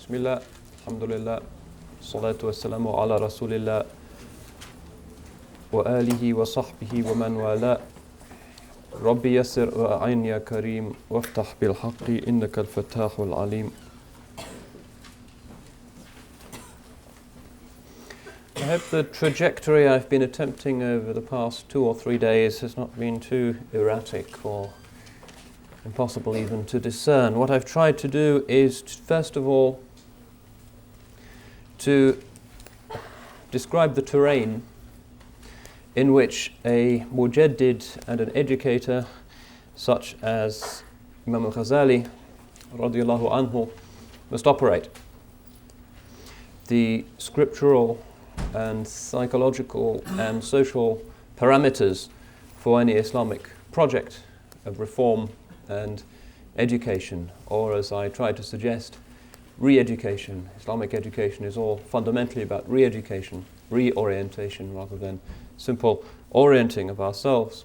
Bismillah, alhamdulillah, salatu wassalamu ala rasulillah wa alihi wa sahbihi wa man wala. Rabbi yassir wa a'in ya kareem waftah bil haqqi innaka al-fattahul alim. I hope the trajectory I've been attempting over the past 2 or 3 days has not been too erratic or impossible even to discern. What I've tried to do is, first of all, to describe the terrain in which a mujaddid and an educator such as Imam Al-Ghazali radiyallahu anhu must operate. The scriptural and psychological and social parameters for any Islamic project of reform and education, or as I try to suggest, re-education. Islamic education is all fundamentally about re-education, reorientation rather than simple orienting of ourselves.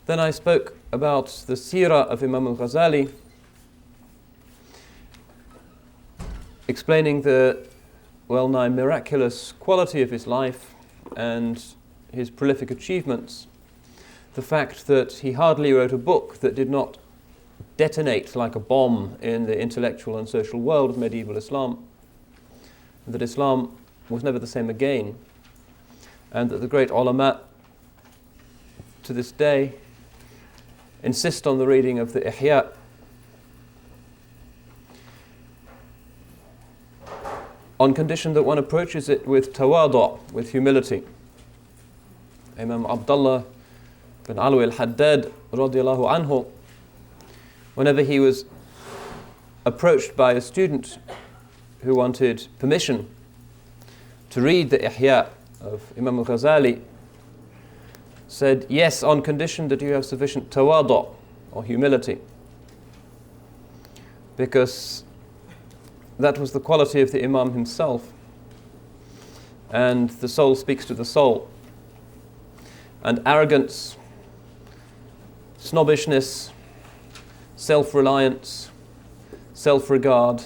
Then I spoke about the seerah of Imam Al-Ghazali, explaining the well-nigh miraculous quality of his life and his prolific achievements. The fact that he hardly wrote a book that did not detonate like a bomb in the intellectual and social world of medieval Islam, and that Islam was never the same again, and that the great ulama to this day insist on the reading of the Ihya, on condition that one approaches it with tawadu', with humility. Imam Abdal bin Alwi al-Haddad radiyallahu anhu, whenever he was approached by a student who wanted permission to read the Ihya of Imam Al-Ghazali, said, yes, on condition that you have sufficient tawadu' or humility, because that was the quality of the Imam himself, and the soul speaks to the soul, and arrogance, snobbishness, self-reliance, self-regard,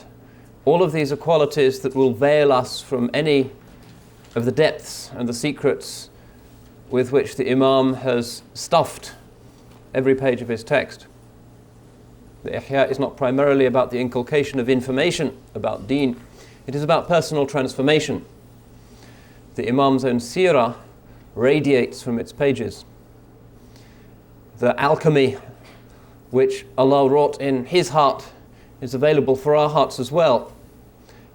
all of these are qualities that will veil us from any of the depths and the secrets with which the Imam has stuffed every page of his text. The Ihya is not primarily about the inculcation of information about deen, it is about personal transformation. The Imam's own seerah radiates from its pages. The alchemy which Allah wrought in his heart is available for our hearts as well,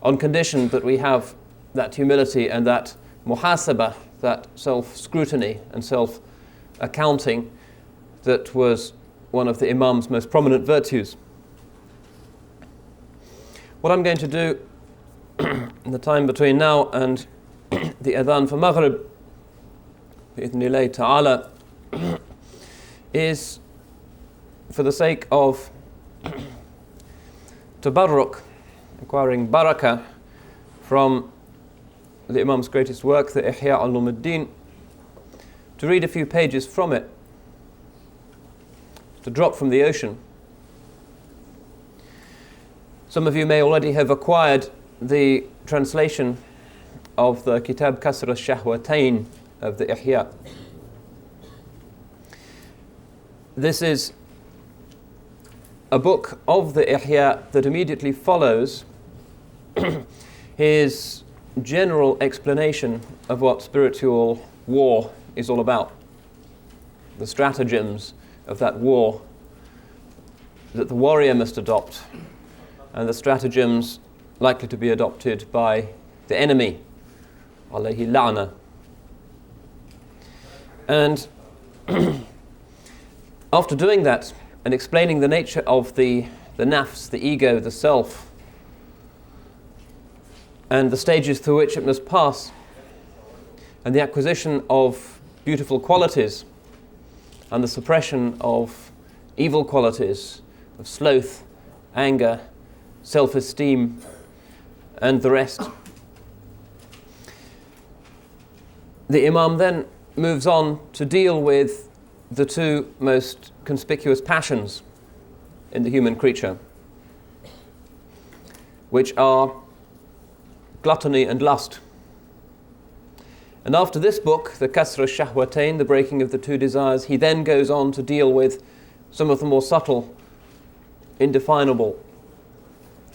on condition that we have that humility and that muhasabah, that self-scrutiny and self-accounting that was one of the Imam's most prominent virtues. What I'm going to do in the time between now and the adhan for Maghrib, bi'idhnillahi ta'ala, is, for the sake of tabarruk, acquiring barakah from the Imam's greatest work, the Ihya Ulumuddin, to read a few pages from it, to drop from the ocean. Some of you may already have acquired the translation of the Kitab Kasr al-Shahwatayn of the Ihya. This is a book of the Ihya that immediately follows his general explanation of what spiritual war is all about, the stratagems of that war that the warrior must adopt, and the stratagems likely to be adopted by the enemy, alayhi la'na. And after doing that and explaining the nature of the nafs, the ego, the self, and the stages through which it must pass, and the acquisition of beautiful qualities and the suppression of evil qualities of sloth, anger, self-esteem, and the rest, the Imam then moves on to deal with the two most conspicuous passions in the human creature: which are gluttony and lust. And after this book, the Kasra Shahwatain, the breaking of the two desires, he then goes on to deal with some of the more subtle, indefinable,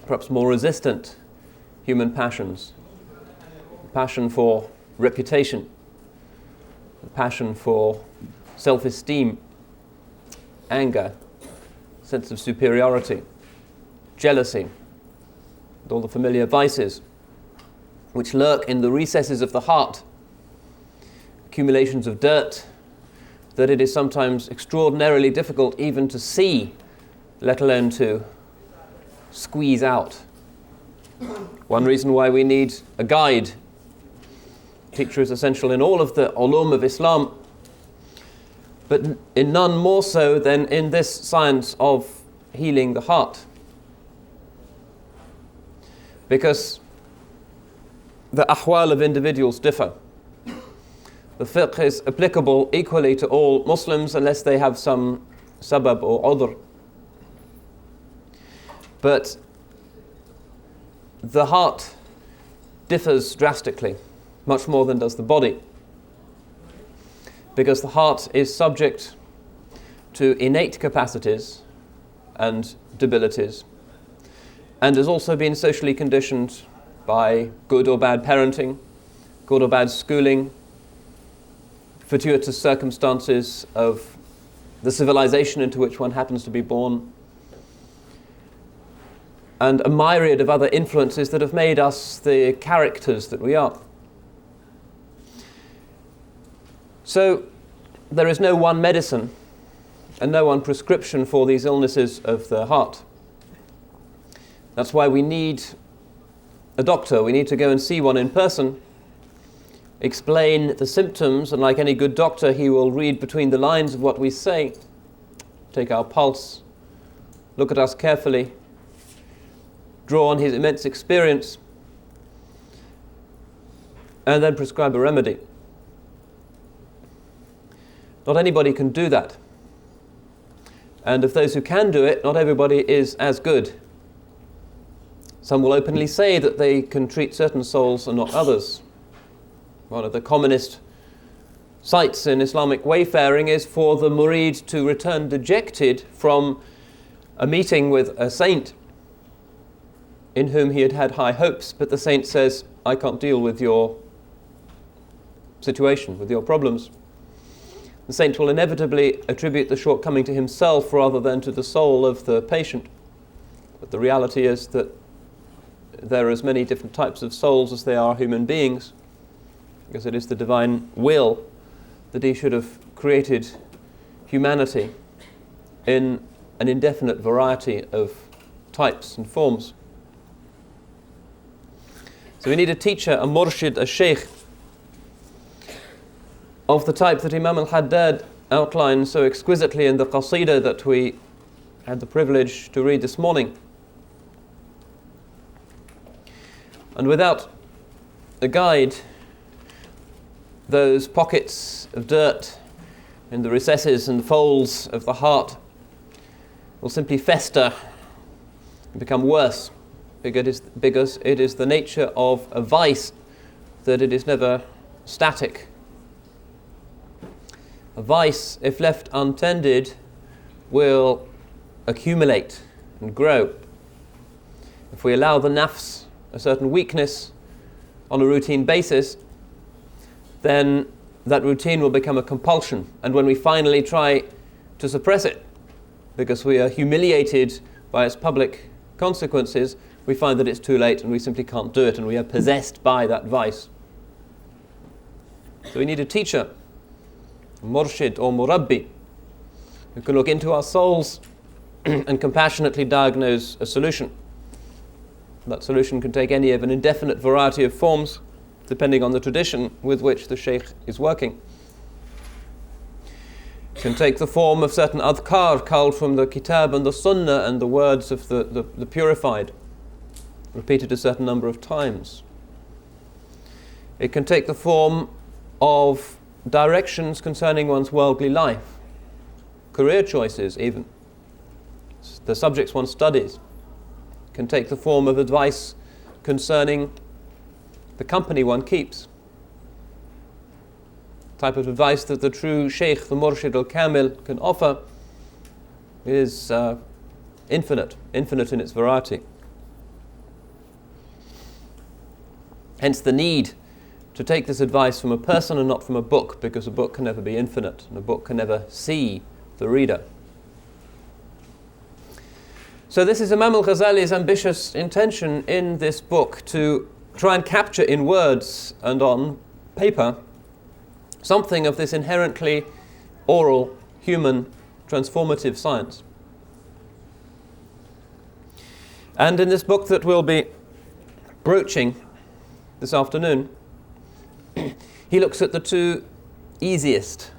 perhaps more resistant human passions. The passion for reputation, the passion for self-esteem, anger, sense of superiority, jealousy, and all the familiar vices which lurk in the recesses of the heart, accumulations of dirt that it is sometimes extraordinarily difficult even to see, let alone to squeeze out. One reason why we need a guide. Teacher is essential in all of the ulum of Islam, but in none more so than in this science of healing the heart. Because the ahwal of individuals differ. The fiqh is applicable equally to all Muslims unless they have some sabab or udhr. But the heart differs drastically, much more than does the body. Because the heart is subject to innate capacities and debilities, and has also been socially conditioned by good or bad parenting, good or bad schooling, fortuitous circumstances of the civilization into which one happens to be born, and a myriad of other influences that have made us the characters that we are. So there is no one medicine and no one prescription for these illnesses of the heart. That's why we need a doctor. We need to go and see one in person, explain the symptoms, and like any good doctor, he will read between the lines of what we say, take our pulse, look at us carefully, draw on his immense experience, and then prescribe a remedy. Not anybody can do that. And of those who can do it, not everybody is as good. Some will openly say that they can treat certain souls and not others. One of the commonest sites in Islamic wayfaring is for the murid to return dejected from a meeting with a saint in whom he had had high hopes, but the saint says, I can't deal with your situation, with your problems. The saint will inevitably attribute the shortcoming to himself rather than to the soul of the patient. But the reality is that there are as many different types of souls as there are human beings, because it is the divine will that he should have created humanity in an indefinite variety of types and forms. So we need a teacher, a murshid, a sheikh, of the type that Imam Al-Haddad outlined so exquisitely in the qasida that we had the privilege to read this morning. And without a guide, those pockets of dirt in the recesses and folds of the heart will simply fester and become worse, because it is the nature of a vice that it is never static. A vice, if left untended, will accumulate and grow. If we allow the nafs a certain weakness on a routine basis, then that routine will become a compulsion. And when we finally try to suppress it, because we are humiliated by its public consequences, we find that it's too late and we simply can't do it, and we are possessed by that vice. So we need a teacher, murshid or murabbi, who can look into our souls and compassionately diagnose a solution. That solution can take any of an indefinite variety of forms, depending on the tradition with which the sheikh is working. It can take the form of certain adhkar culled from the kitab and the sunnah and the words of the purified, repeated a certain number of times. It can take the form of directions concerning one's worldly life, career choices even, the subjects one studies. It can take the form of advice concerning the company one keeps. The type of advice that the true Shaykh, the Murshid al-Kamil, can offer is infinite in its variety. Hence the need to take this advice from a person and not from a book, because a book can never be infinite and a book can never see the reader. So this is Imam Al-Ghazali's ambitious intention in this book, to try and capture in words and on paper something of this inherently oral, human, transformative science. And in this book that we'll be broaching this afternoon, he looks at the two easiest,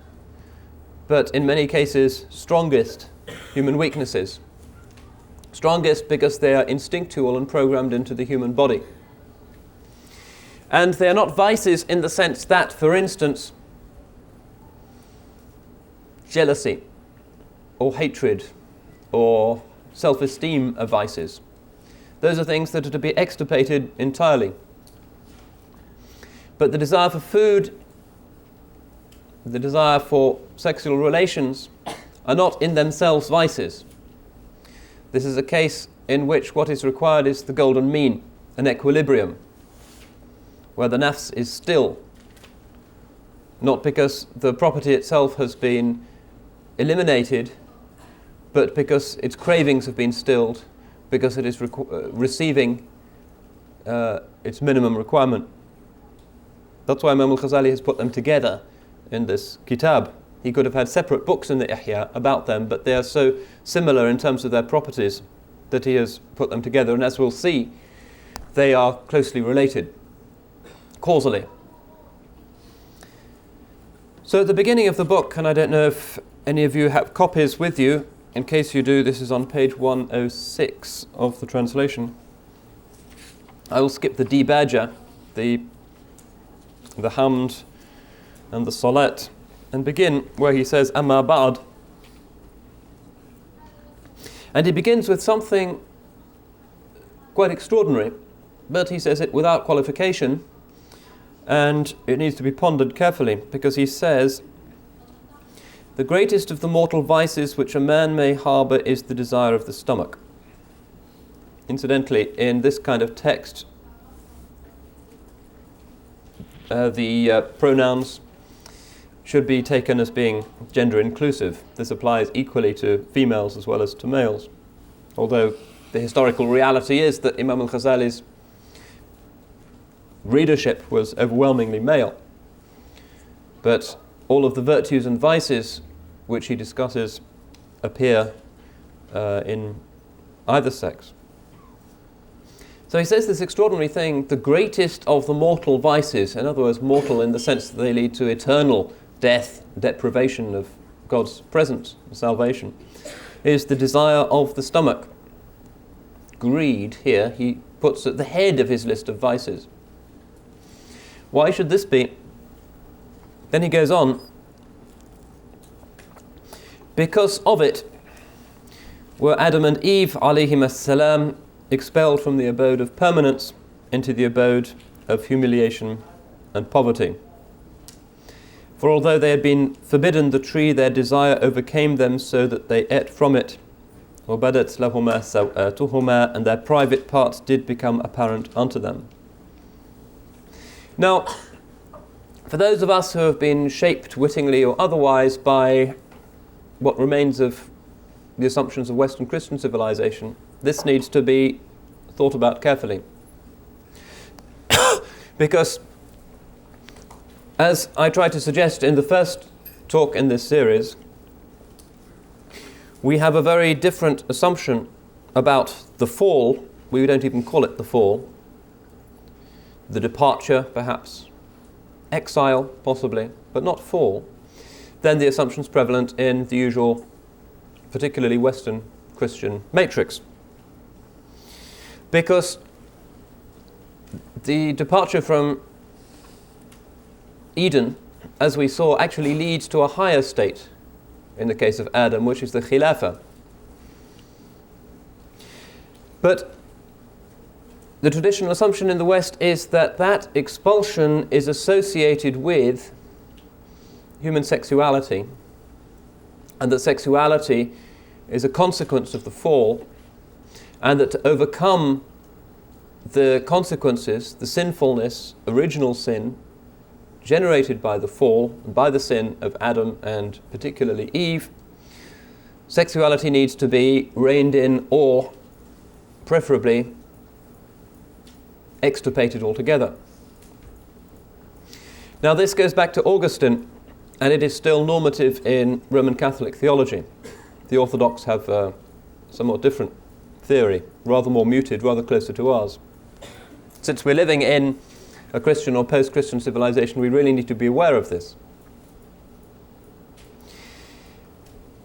but in many cases strongest, human weaknesses. Strongest because they are instinctual and programmed into the human body. And they are not vices in the sense that, for instance, jealousy or hatred or self-esteem are vices. Those are things that are to be extirpated entirely. But the desire for food, the desire for sexual relations are not in themselves vices. This is a case in which what is required is the golden mean, an equilibrium, where the nafs is still, not because the property itself has been eliminated, but because its cravings have been stilled, because it is receiving its minimum requirement. That's why Imam Al-Ghazali has put them together in this kitab. He could have had separate books in the Ihya about them, but they are so similar in terms of their properties that he has put them together, and as we'll see, they are closely related, causally. So at the beginning of the book, and I don't know if any of you have copies with you, in case you do, this is on page 106 of the translation. I will skip the debadger, the hamd and the salat, and begin where he says amma ba'd. And he begins with something quite extraordinary, but he says it without qualification, and it needs to be pondered carefully, because he says, the greatest of the mortal vices which a man may harbour is the desire of the stomach. Incidentally, in this kind of text, the pronouns should be taken as being gender inclusive. This applies equally to females as well as to males. Although the historical reality is that Imam Al-Ghazali's readership was overwhelmingly male. But all of the virtues and vices which he discusses appear in either sex. So he says this extraordinary thing, the greatest of the mortal vices, in other words, mortal in the sense that they lead to eternal death, deprivation of God's presence and salvation, is the desire of the stomach. Greed, here, he puts at the head of his list of vices. Why should this be? Then he goes on, because of it were Adam and Eve, alayhim as-salam, expelled from the abode of permanence into the abode of humiliation and poverty. For although they had been forbidden the tree, their desire overcame them so that they ate from it. وَبَدَتْ لَهُمَا سَوْآتُهُمَا, and their private parts did become apparent unto them. Now, for those of us who have been shaped wittingly or otherwise by what remains of the assumptions of Western Christian civilization, this needs to be thought about carefully. Because, as I tried to suggest in the first talk in this series, we have a very different assumption about the fall. We don't even call it the fall. The departure, perhaps. Exile, possibly, but not fall. Then the assumptions prevalent in the usual, particularly Western Christian matrix. Because the departure from Eden, as we saw, actually leads to a higher state in the case of Adam, which is the khilafah. But the traditional assumption in the West is that that expulsion is associated with human sexuality, and that sexuality is a consequence of the fall, and that to overcome the consequences, the sinfulness, original sin, generated by the fall and by the sin of Adam and particularly Eve, sexuality needs to be reined in or, preferably, extirpated altogether. Now this goes back to Augustine, and it is still normative in Roman Catholic theology. The Orthodox have a somewhat different theory, rather more muted, rather closer to ours. Since we're living in a Christian or post-Christian civilization, we really need to be aware of this.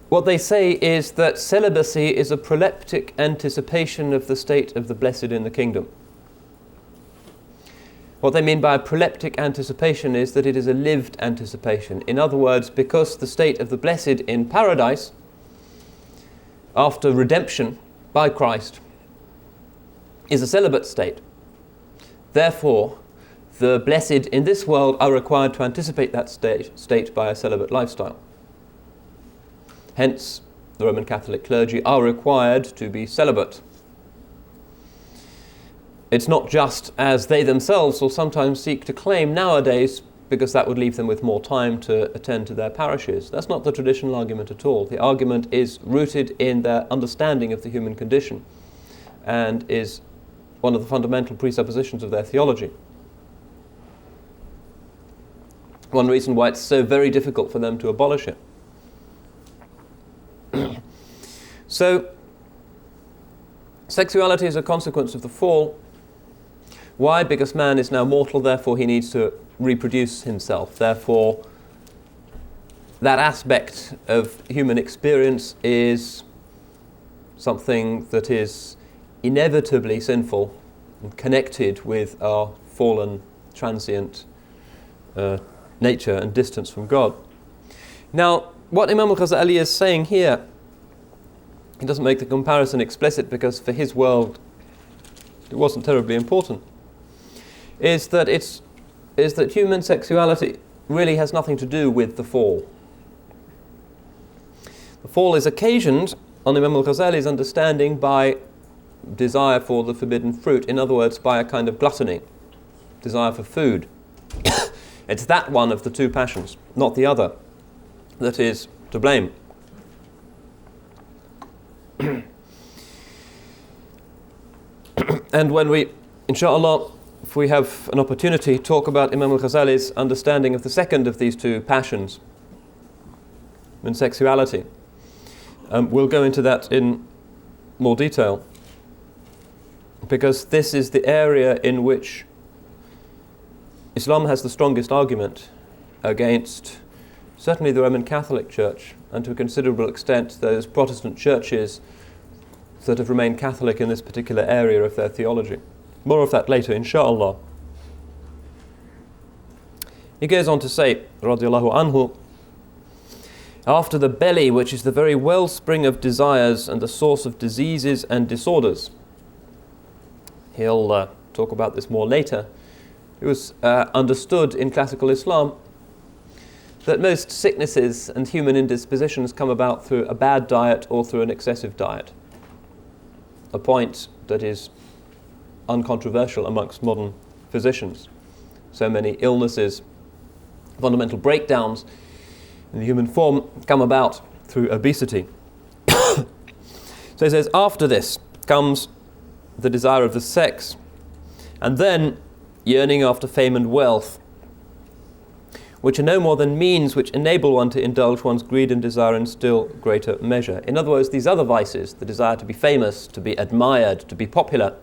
What they say is that celibacy is a proleptic anticipation of the state of the blessed in the kingdom. What they mean by a proleptic anticipation is that it is a lived anticipation. In other words, because the state of the blessed in paradise, after redemption by Christ, is a celibate state, therefore, the blessed in this world are required to anticipate that state by a celibate lifestyle. Hence, the Roman Catholic clergy are required to be celibate. It's not just as they themselves will sometimes seek to claim nowadays, because that would leave them with more time to attend to their parishes. That's not the traditional argument at all. The argument is rooted in their understanding of the human condition and is one of the fundamental presuppositions of their theology. One reason why it's so very difficult for them to abolish it. So, sexuality is a consequence of the fall. Why? Because man is now mortal, therefore he needs to reproduce himself. Therefore, that aspect of human experience is something that is inevitably sinful and connected with our fallen, transient nature and distance from God. Now, what Imam Al-Ghazali is saying here, he doesn't make the comparison explicit because for his world it wasn't terribly important, is that human sexuality really has nothing to do with the fall. The fall is occasioned, on Imam Al-Ghazali's understanding, by desire for the forbidden fruit. In other words, by a kind of gluttony, desire for food. It's that one of the two passions, not the other, that is to blame. And when we, inshallah, if we have an opportunity, talk about Imam Al-Ghazali's understanding of the second of these two passions, and sexuality, we'll go into that in more detail, because this is the area in which Islam has the strongest argument against certainly the Roman Catholic Church, and to a considerable extent those Protestant churches that have remained Catholic in this particular area of their theology. More of that later, inshallah. He goes on to say, radiallahu anhu, after the belly, which is the very wellspring of desires and the source of diseases and disorders. He'll talk about this more later. It was understood in classical Islam that most sicknesses and human indispositions come about through a bad diet or through an excessive diet. A point that is uncontroversial amongst modern physicians. So many illnesses, fundamental breakdowns in the human form come about through obesity. So he says, after this comes the desire of the sex, and then yearning after fame and wealth, which are no more than means which enable one to indulge one's greed and desire in still greater measure. In other words, these other vices, the desire to be famous, to be admired, to be popular,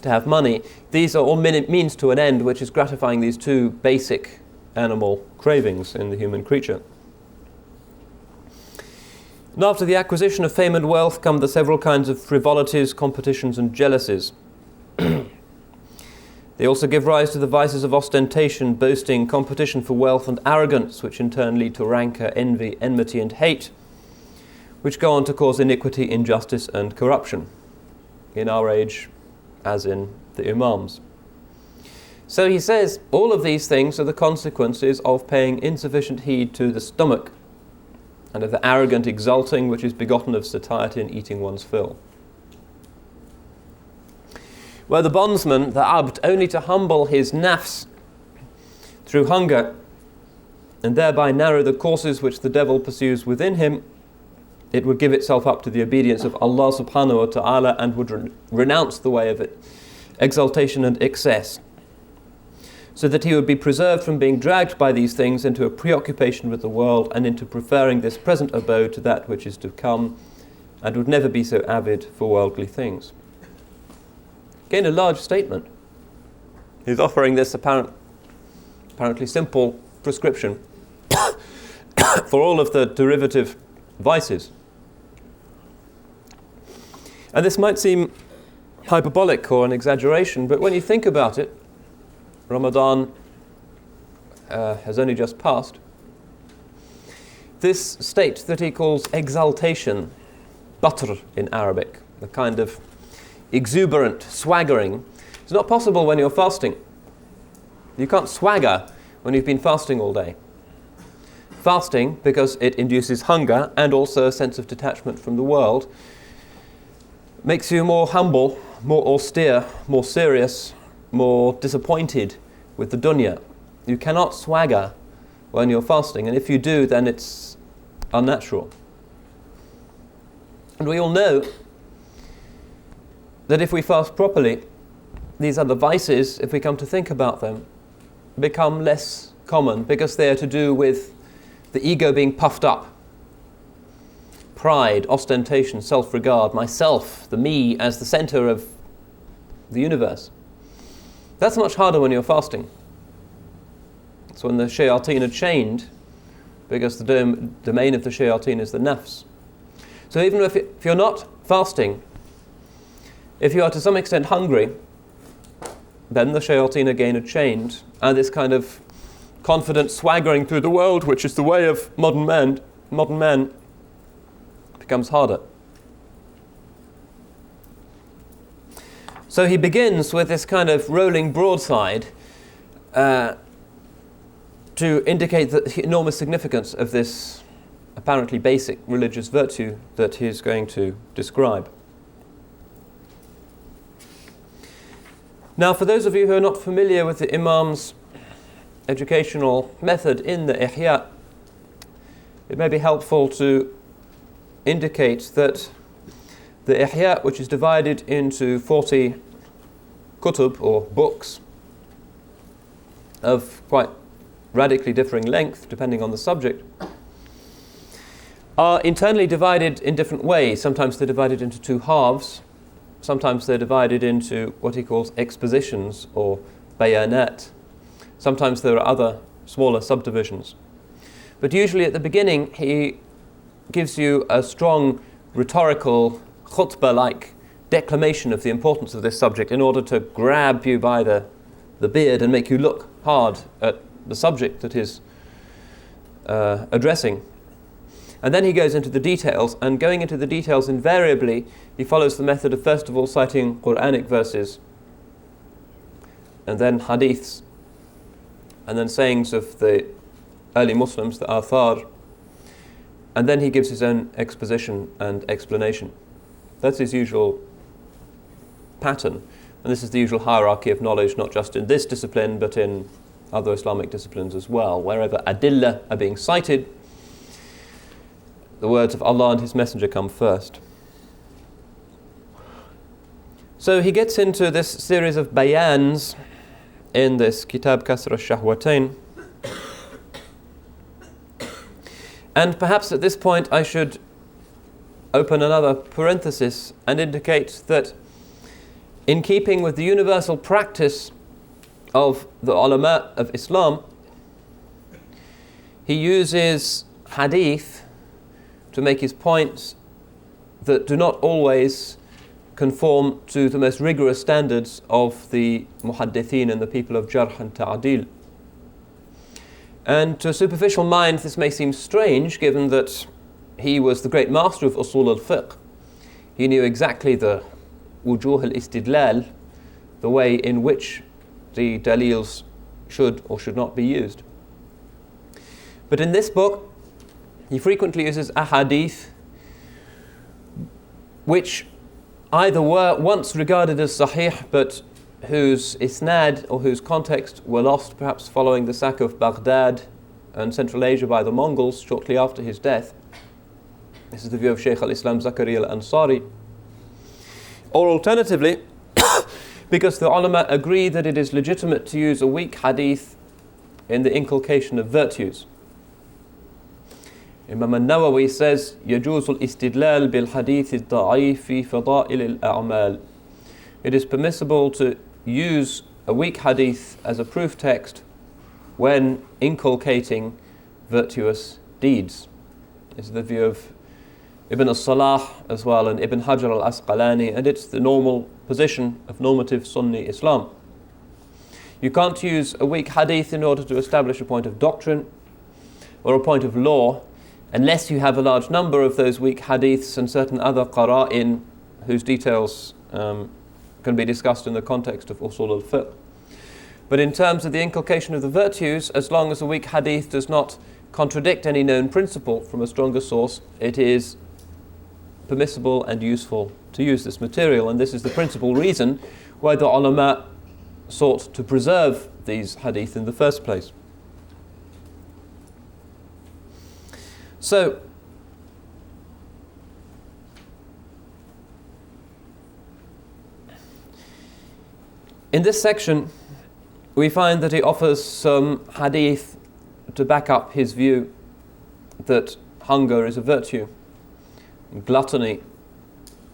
to have money, these are all means to an end which is gratifying these two basic animal cravings in the human creature. And after the acquisition of fame and wealth come the several kinds of frivolities, competitions and jealousies. They also give rise to the vices of ostentation, boasting, competition for wealth and arrogance, which in turn lead to rancor, envy, enmity and hate, which go on to cause iniquity, injustice and corruption. In our age, as in the Imams. So he says, all of these things are the consequences of paying insufficient heed to the stomach and of the arrogant exulting which is begotten of satiety and eating one's fill. Were the bondsman, the abd, only to humble his nafs through hunger and thereby narrow the courses which the devil pursues within him, it would give itself up to the obedience of Allah subhanahu wa ta'ala and would renounce the way of it, exaltation and excess, so that he would be preserved from being dragged by these things into a preoccupation with the world and into preferring this present abode to that which is to come, and would never be so avid for worldly things. Again, a large statement. He's offering this apparently simple prescription for all of the derivative vices. And this might seem hyperbolic or an exaggeration, but when you think about it, Ramadan has only just passed. This state that he calls exaltation, batr in Arabic, the kind of exuberant, swaggering, is not possible when you're fasting. You can't swagger when you've been fasting all day. Fasting, because it induces hunger and also a sense of detachment from the world, makes you more humble, more austere, more serious, more disappointed with the dunya. You cannot swagger when you're fasting, and if you do, then it's unnatural. And we all know that if we fast properly, these other vices, if we come to think about them, become less common because they are to do with the ego being puffed up. Pride, ostentation, self-regard, myself, the me as the center of the universe. That's much harder when you're fasting. It's when the shayateen are chained, because the domain of the shayateen is the nafs. So even if you're not fasting, if you are to some extent hungry, then the shayateen again are chained, and this kind of confident swaggering through the world, which is the way of modern man, becomes harder. So he begins with this kind of rolling broadside to indicate the enormous significance of this apparently basic religious virtue that he's going to describe. Now, for those of you who are not familiar with the Imam's educational method in the Ihya, it may be helpful to indicate that the Ihya, which is divided into 40 kutub, or books, of quite radically differing length, depending on the subject, are internally divided in different ways. Sometimes they're divided into two halves. Sometimes they're divided into what he calls expositions, or bayanat. Sometimes there are other smaller subdivisions. But usually at the beginning, he gives you a strong rhetorical khutbah-like declamation of the importance of this subject in order to grab you by the beard and make you look hard at the subject that is addressing. And then he goes into the details, and going into the details invariably, he follows the method of first of all citing Quranic verses, and then hadiths, and then sayings of the early Muslims, the athar, and then he gives his own exposition and explanation. That's his usual pattern, and this is the usual hierarchy of knowledge, not just in this discipline, but in other Islamic disciplines as well. Wherever adillah are being cited, the words of Allah and His Messenger come first. So he gets into this series of bayans in this Kitab Kasr al-Shahwatain. And perhaps at this point I should open another parenthesis and indicate that in keeping with the universal practice of the ulama of Islam, he uses hadith to make his points that do not always conform to the most rigorous standards of the muhaddithin and the people of jarh and ta'dil. And to a superficial mind this may seem strange, given that he was the great master of usul al-fiqh. He knew exactly the wujuh al-istidlal, the way in which the dalils should or should not be used. But in this book, he frequently uses ahadith, which either were once regarded as sahih, but whose isnad or whose context were lost, perhaps following the sack of Baghdad and Central Asia by the Mongols shortly after his death. This is the view of Shaykh al-Islam Zakaria al-Ansari. Or alternatively, because the ulama agree that it is legitimate to use a weak hadith in the inculcation of virtues. Imam Al-Nawawi says, يجوز الاستدلال بالحديث الضعيف في فضائل الأعمال. It is permissible to use a weak hadith as a proof text when inculcating virtuous deeds. This is the view of Ibn al-Salah as well, and Ibn Hajar al-Asqalani, and it's the normal position of normative Sunni Islam. You can't use a weak hadith in order to establish a point of doctrine or a point of law unless you have a large number of those weak hadiths and certain other qara'in whose details can be discussed in the context of usul al-fiqh. But in terms of the inculcation of the virtues, as long as a weak hadith does not contradict any known principle from a stronger source, it is permissible and useful to use this material. And this is the principal reason why the ulama sought to preserve these hadith in the first place. So, in this section, we find that he offers some hadith to back up his view that hunger is a virtue. Gluttony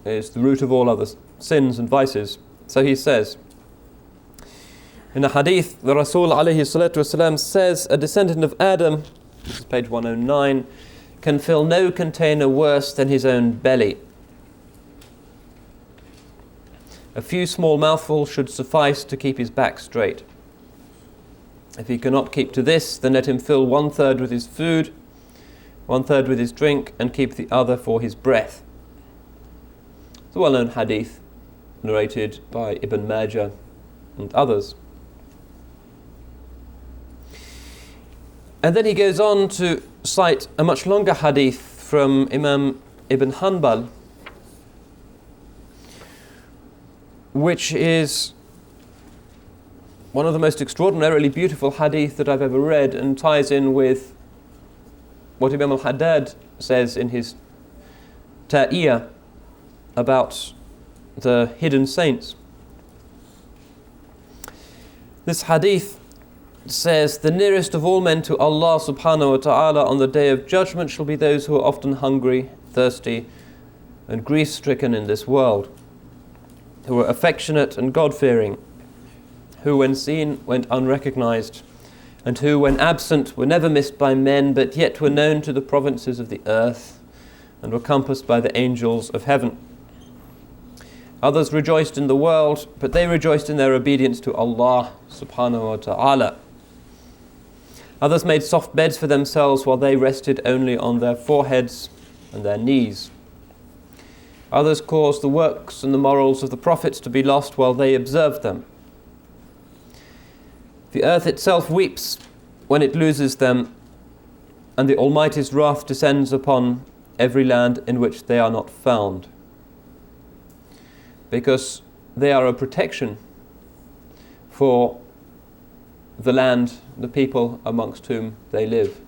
is the root of all other sins and vices. So he says, in a hadith, the Rasul alayhi salatu wasalam says, a descendant of Adam, this is page 109, can fill no container worse than his own belly. A few small mouthfuls should suffice to keep his back straight. If he cannot keep to this, then let him fill 1/3 with his food, 1/3 with his drink, and keep the other for his breath. It's a well-known hadith narrated by Ibn Majah and others. And then he goes on to cite a much longer hadith from Imam Ibn Hanbal, which is one of the most extraordinarily beautiful hadith that I've ever read, and ties in with what Imam Al-Haddad says in his Ta'iyah about the hidden saints. This hadith says, the nearest of all men to Allah subhanahu wa ta'ala on the day of judgment shall be those who are often hungry, thirsty, and grief-stricken in this world, who are affectionate and God-fearing, who when seen went unrecognized, and who when absent were never missed by men, but yet were known to the provinces of the earth, and were compassed by the angels of heaven. Others rejoiced in the world, but they rejoiced in their obedience to Allah subhanahu wa ta'ala. Others made soft beds for themselves while they rested only on their foreheads and their knees. Others caused the works and the morals of the prophets to be lost while they observed them. The earth itself weeps when it loses them, and the Almighty's wrath descends upon every land in which they are not found, because they are a protection for the land, the people amongst whom they live.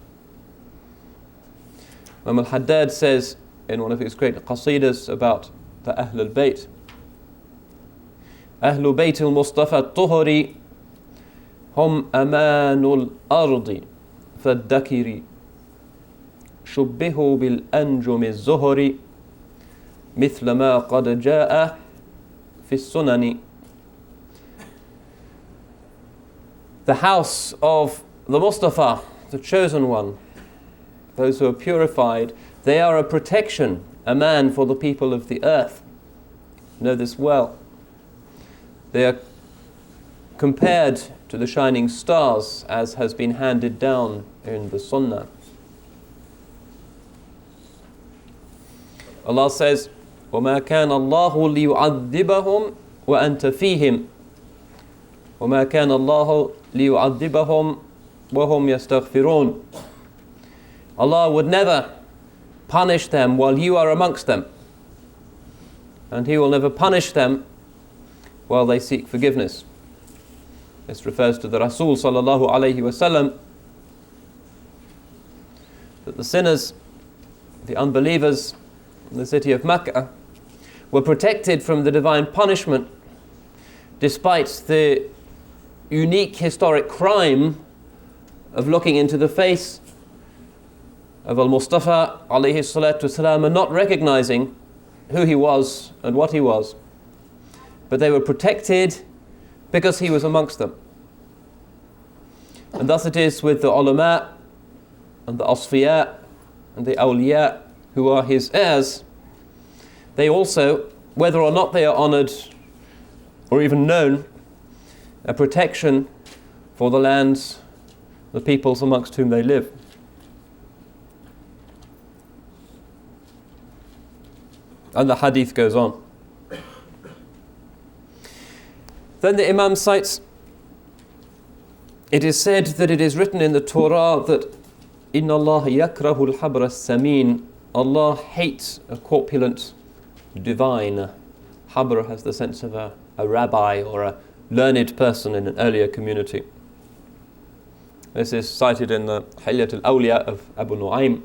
Imam Al-Haddad says in one of his great qasidas about the Ahl al-Bayt, Ahlu Bayt al-Mustafa al-Tuhri hum amanul ardi faddakiri shubbihu bil anjum al-zuhri mithla ma qad jaa fi sunani. The house of the Mustafa, the chosen one, those who are purified, they are a protection, a man for the people of the earth. Know this well. They are compared to the shining stars, as has been handed down in the Sunnah. Allah says, وَمَا كَانَ اللَّهُ لِيُعَذِّبَهُمْ وَأَنْتَ فِيهِمْ وَمَا كَانَ اللَّهُ لِيُعَذِّبَهُمْ وَهُمْ يَسْتَغْفِرُونَ. Allah would never punish them while you are amongst them, and He will never punish them while they seek forgiveness. This refers to the Rasul sallallahu alayhi wasallam, that the sinners, the unbelievers in the city of Makkah were protected from the divine punishment despite the unique historic crime of looking into the face of Al-Mustafa alayhi salatu wasalam and not recognizing who he was and what he was. But they were protected because he was amongst them. And thus it is with the ulama and the asfiya and the awliya who are his heirs. They also, whether or not they are honored or even known, a protection for the lands, the peoples amongst whom they live. And the hadith goes on. Then the Imam cites, it is said that it is written in the Torah that Inna Allah yakrahu al-habra samin. Allah hates a corpulent divine. Habr has the sense of a rabbi or a learned person in an earlier community. This is cited in the Hilyat al-Awliya of Abu Nu'aym.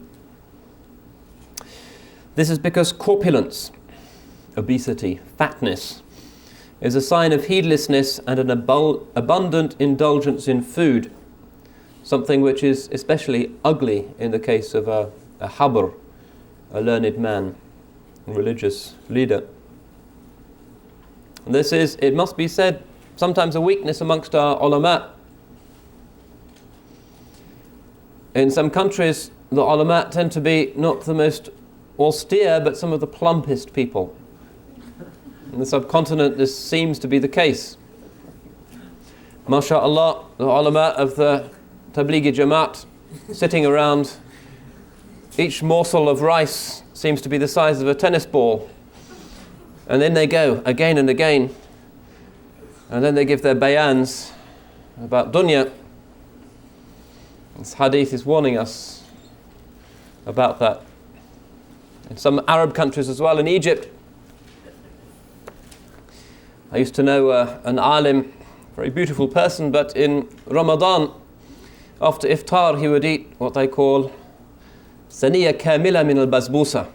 This is because corpulence, obesity, fatness, is a sign of heedlessness and an abundant indulgence in food, something which is especially ugly in the case of a habr, a learned man, a religious leader. And this is, it must be said, sometimes a weakness amongst our ulama. In some countries, the ulama tend to be not the most austere, but some of the plumpest people. In the subcontinent, this seems to be the case. MashaAllah, the ulama of the Tablighi Jamaat sitting around, each morsel of rice seems to be the size of a tennis ball. And then they go again and again. And then they give their bayans about dunya. This hadith is warning us about that. In some Arab countries as well, in Egypt, I used to know an alim, very beautiful person, but in Ramadan, after iftar, he would eat what they call saniya kamila min al-basbousa.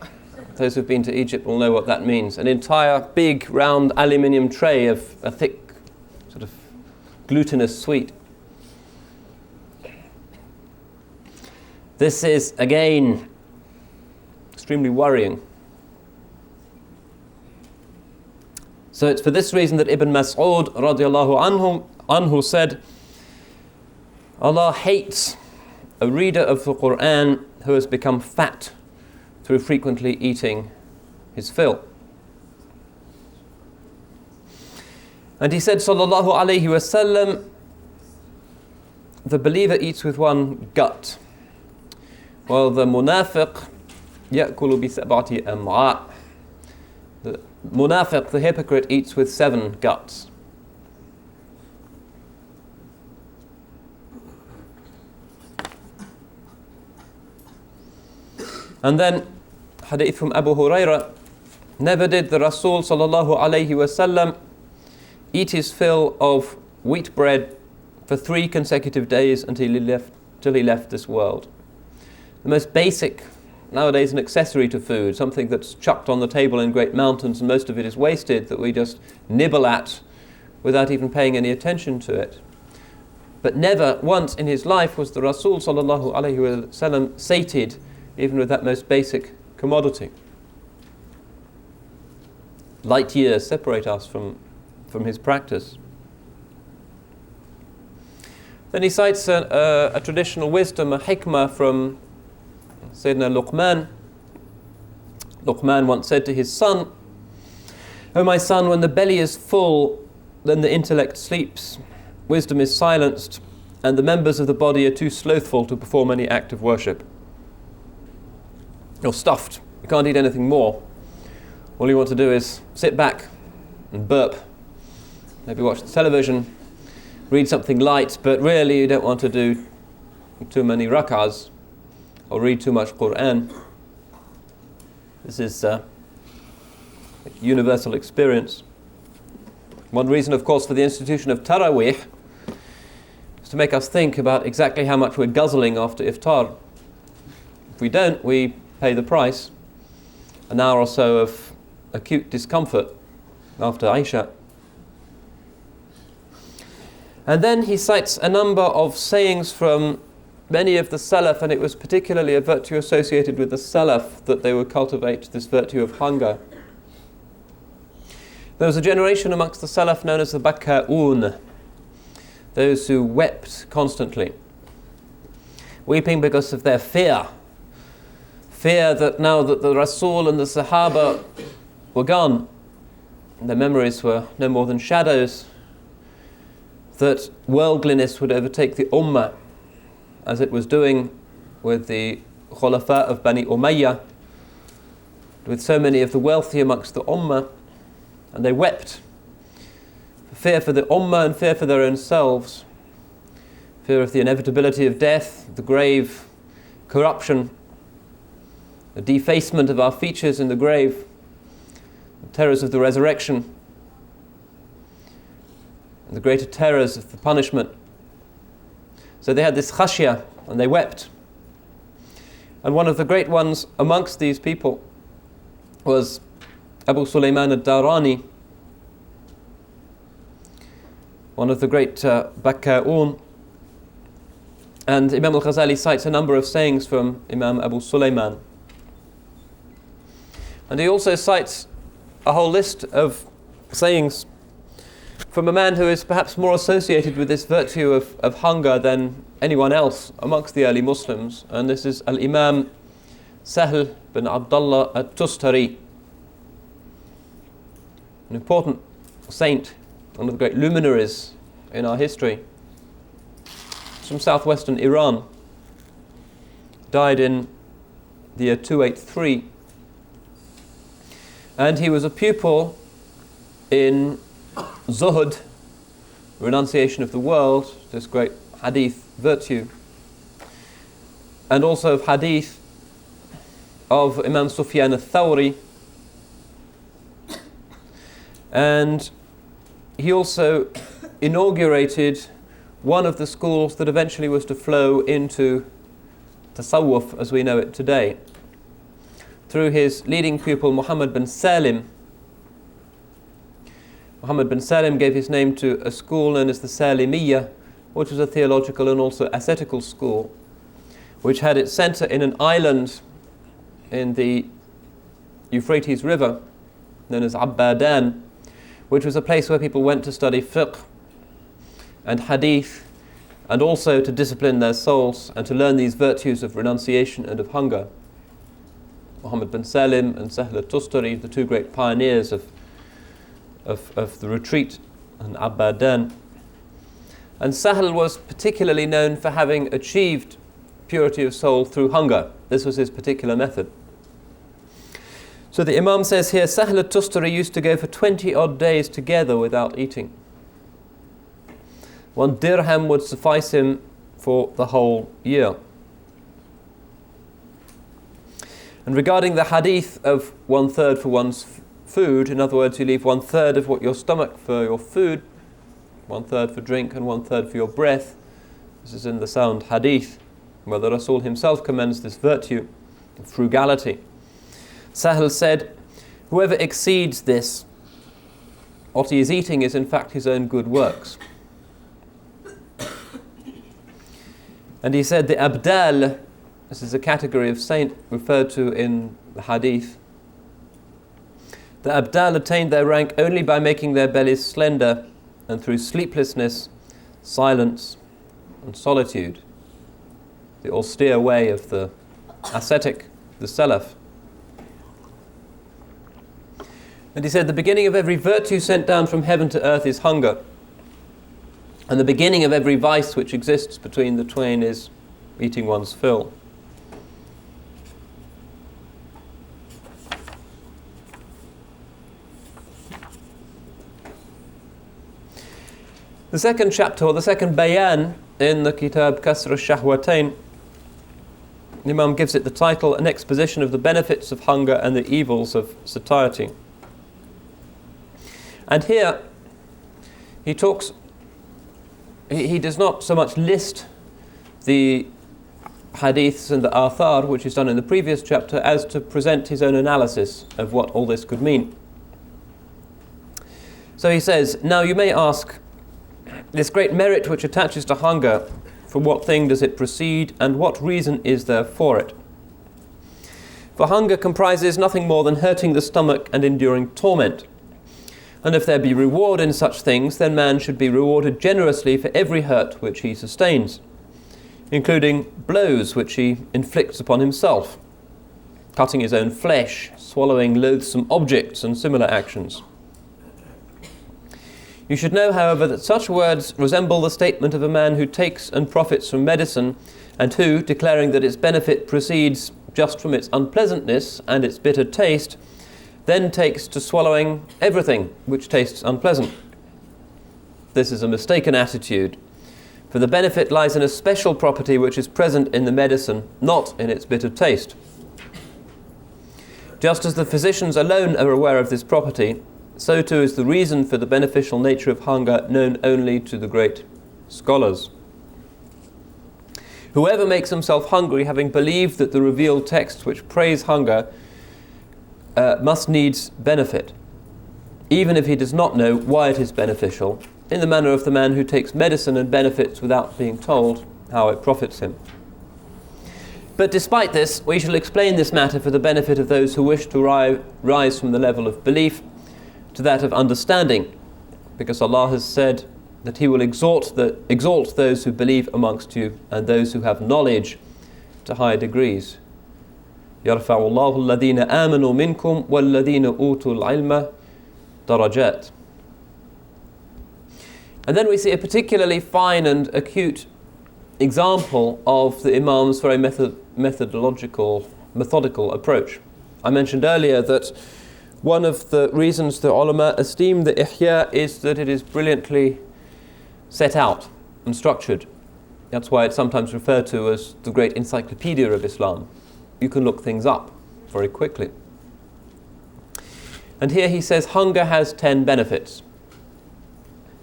Those who've been to Egypt will know what that means. An entire big round aluminium tray of a thick sort of glutinous sweet. This is again extremely worrying. So it's for this reason that Ibn Mas'ud radiallahu anhu said, Allah hates a reader of the Quran who has become fat through frequently eating his fill. And he said, sallallahu alayhi wasallam, the believer eats with one gut, while the munafiq ya'kulu bi sab'ati am'a. The munafiq, the hypocrite, eats with 7 guts. And then, hadith from Abu Hurairah, never did the Rasul sallallahu alayhi wasallam eat his fill of wheat bread for 3 consecutive days until he left this world. The most basic, nowadays an accessory to food, something that's chucked on the table in great mountains and most of it is wasted, that we just nibble at without even paying any attention to it. But never once in his life was the Rasul sallallahu alayhi wasallam sated even with that most basic commodity. Light years separate us from his practice. Then he cites a traditional wisdom, a hikmah from Sayyidina Luqman. Luqman once said to his son, "O my son, when the belly is full, then the intellect sleeps, wisdom is silenced, and the members of the body are too slothful to perform any act of worship." You're stuffed, you can't eat anything more. All you want to do is sit back and burp, maybe watch the television, read something light, but really you don't want to do too many rak'ahs or read too much Qur'an. This is a universal experience. One reason, of course, for the institution of Taraweeh is to make us think about exactly how much we're guzzling after iftar. If we don't, we pay the price. An hour or so of acute discomfort after Isha. And then he cites a number of sayings from many of the Salaf, and it was particularly a virtue associated with the Salaf that they would cultivate this virtue of hunger. There was a generation amongst the Salaf known as the Bakka'un, those who wept constantly, weeping because of their fear that now that the Rasul and the Sahaba were gone, their memories were no more than shadows, that worldliness would overtake the Ummah, as it was doing with the Khulafa of Bani Umayyah, with so many of the wealthy amongst the Ummah, and they wept. Fear for the Ummah and fear for their own selves, fear of the inevitability of death, the grave, corruption, the defacement of our features in the grave, the terrors of the resurrection, and the greater terrors of the punishment. So they had this khashya, and they wept. And one of the great ones amongst these people was Abu Sulaiman al-Darani, one of the great Bakka'un. And Imam Al-Ghazali cites a number of sayings from Imam Abu Sulaiman. And he also cites a whole list of sayings from a man who is perhaps more associated with this virtue of hunger than anyone else amongst the early Muslims. And this is Al-Imam Sahl bin Abdullah al-Tustari, an important saint, one of the great luminaries in our history. He's from southwestern Iran. Died in the year 283. And he was a pupil in Zuhud, renunciation of the world, this great hadith virtue, and also of hadith of Imam Sufyan al-Thawri. And he also inaugurated one of the schools that eventually was to flow into Tasawwuf as we know it today, through his leading pupil Muhammad bin Salim. Muhammad bin Salim gave his name to a school known as the Salimiyya, which was a theological and also ascetical school, which had its center in an island in the Euphrates River, known as Abadan, which was a place where people went to study fiqh and hadith, and also to discipline their souls and to learn these virtues of renunciation and of hunger. Muhammad bin Salim and Sahl al-Tustari, the two great pioneers of the retreat in Abadan. And Sahl was particularly known for having achieved purity of soul through hunger. This was his particular method. So the Imam says here, Sahl al-Tustari used to go for 20 odd days together without eating. 1 dirham would suffice him for the whole year. And regarding the hadith of 1/3 for one's food, in other words, you leave 1/3 of what your stomach for your food, 1/3 for drink and 1/3 for your breath. This is in the sound hadith, where the Rasul himself commends this virtue of frugality. Sahl said, whoever exceeds this, what he is eating is in fact his own good works. And he said the Abdal, this is a category of saint referred to in the hadith, the Abdal attained their rank only by making their bellies slender and through sleeplessness, silence and solitude, the austere way of the ascetic, the Salaf. And he said the beginning of every virtue sent down from heaven to earth is hunger, and the beginning of every vice which exists between the twain is eating one's fill. The second chapter, or the second bayan in the Kitab Kasr al-Shahwatain, the Imam gives it the title, An Exposition of the Benefits of Hunger and the Evils of Satiety. And here he talks, he does not so much list the hadiths and the athar, which is done in the previous chapter, as to present his own analysis of what all this could mean. So he says, now you may ask, this great merit which attaches to hunger, from what thing does it proceed, and what reason is there for it? For hunger comprises nothing more than hurting the stomach and enduring torment. And if there be reward in such things, then man should be rewarded generously for every hurt which he sustains, including blows which he inflicts upon himself, cutting his own flesh, swallowing loathsome objects, and similar actions. You should know, however, that such words resemble the statement of a man who takes and profits from medicine, and who, declaring that its benefit proceeds just from its unpleasantness and its bitter taste, then takes to swallowing everything which tastes unpleasant. This is a mistaken attitude, for the benefit lies in a special property which is present in the medicine, not in its bitter taste. Just as the physicians alone are aware of this property, so too is the reason for the beneficial nature of hunger known only to the great scholars. Whoever makes himself hungry, having believed that the revealed texts which praise hunger must needs benefit, even if he does not know why it is beneficial, in the manner of the man who takes medicine and benefits without being told how it profits him. But despite this, we shall explain this matter for the benefit of those who wish to rise from the level of belief to that of understanding, because Allah has said that He will exalt those who believe amongst you and those who have knowledge to high degrees. يَرْفَعُ اللَّهُ الَّذِينَ آمَنُوا مِنْكُمْ وَالَّذِينَ أُوتُوا الْعِلْمَ دَرَجَاتٍ. And then we see a particularly fine and acute example of the Imam's very methodical approach. I mentioned earlier that one of the reasons the ulama esteem the Ihya is that it is brilliantly set out and structured. That's why it's sometimes referred to as the great encyclopedia of Islam. You can look things up very quickly. And here he says hunger has 10 benefits.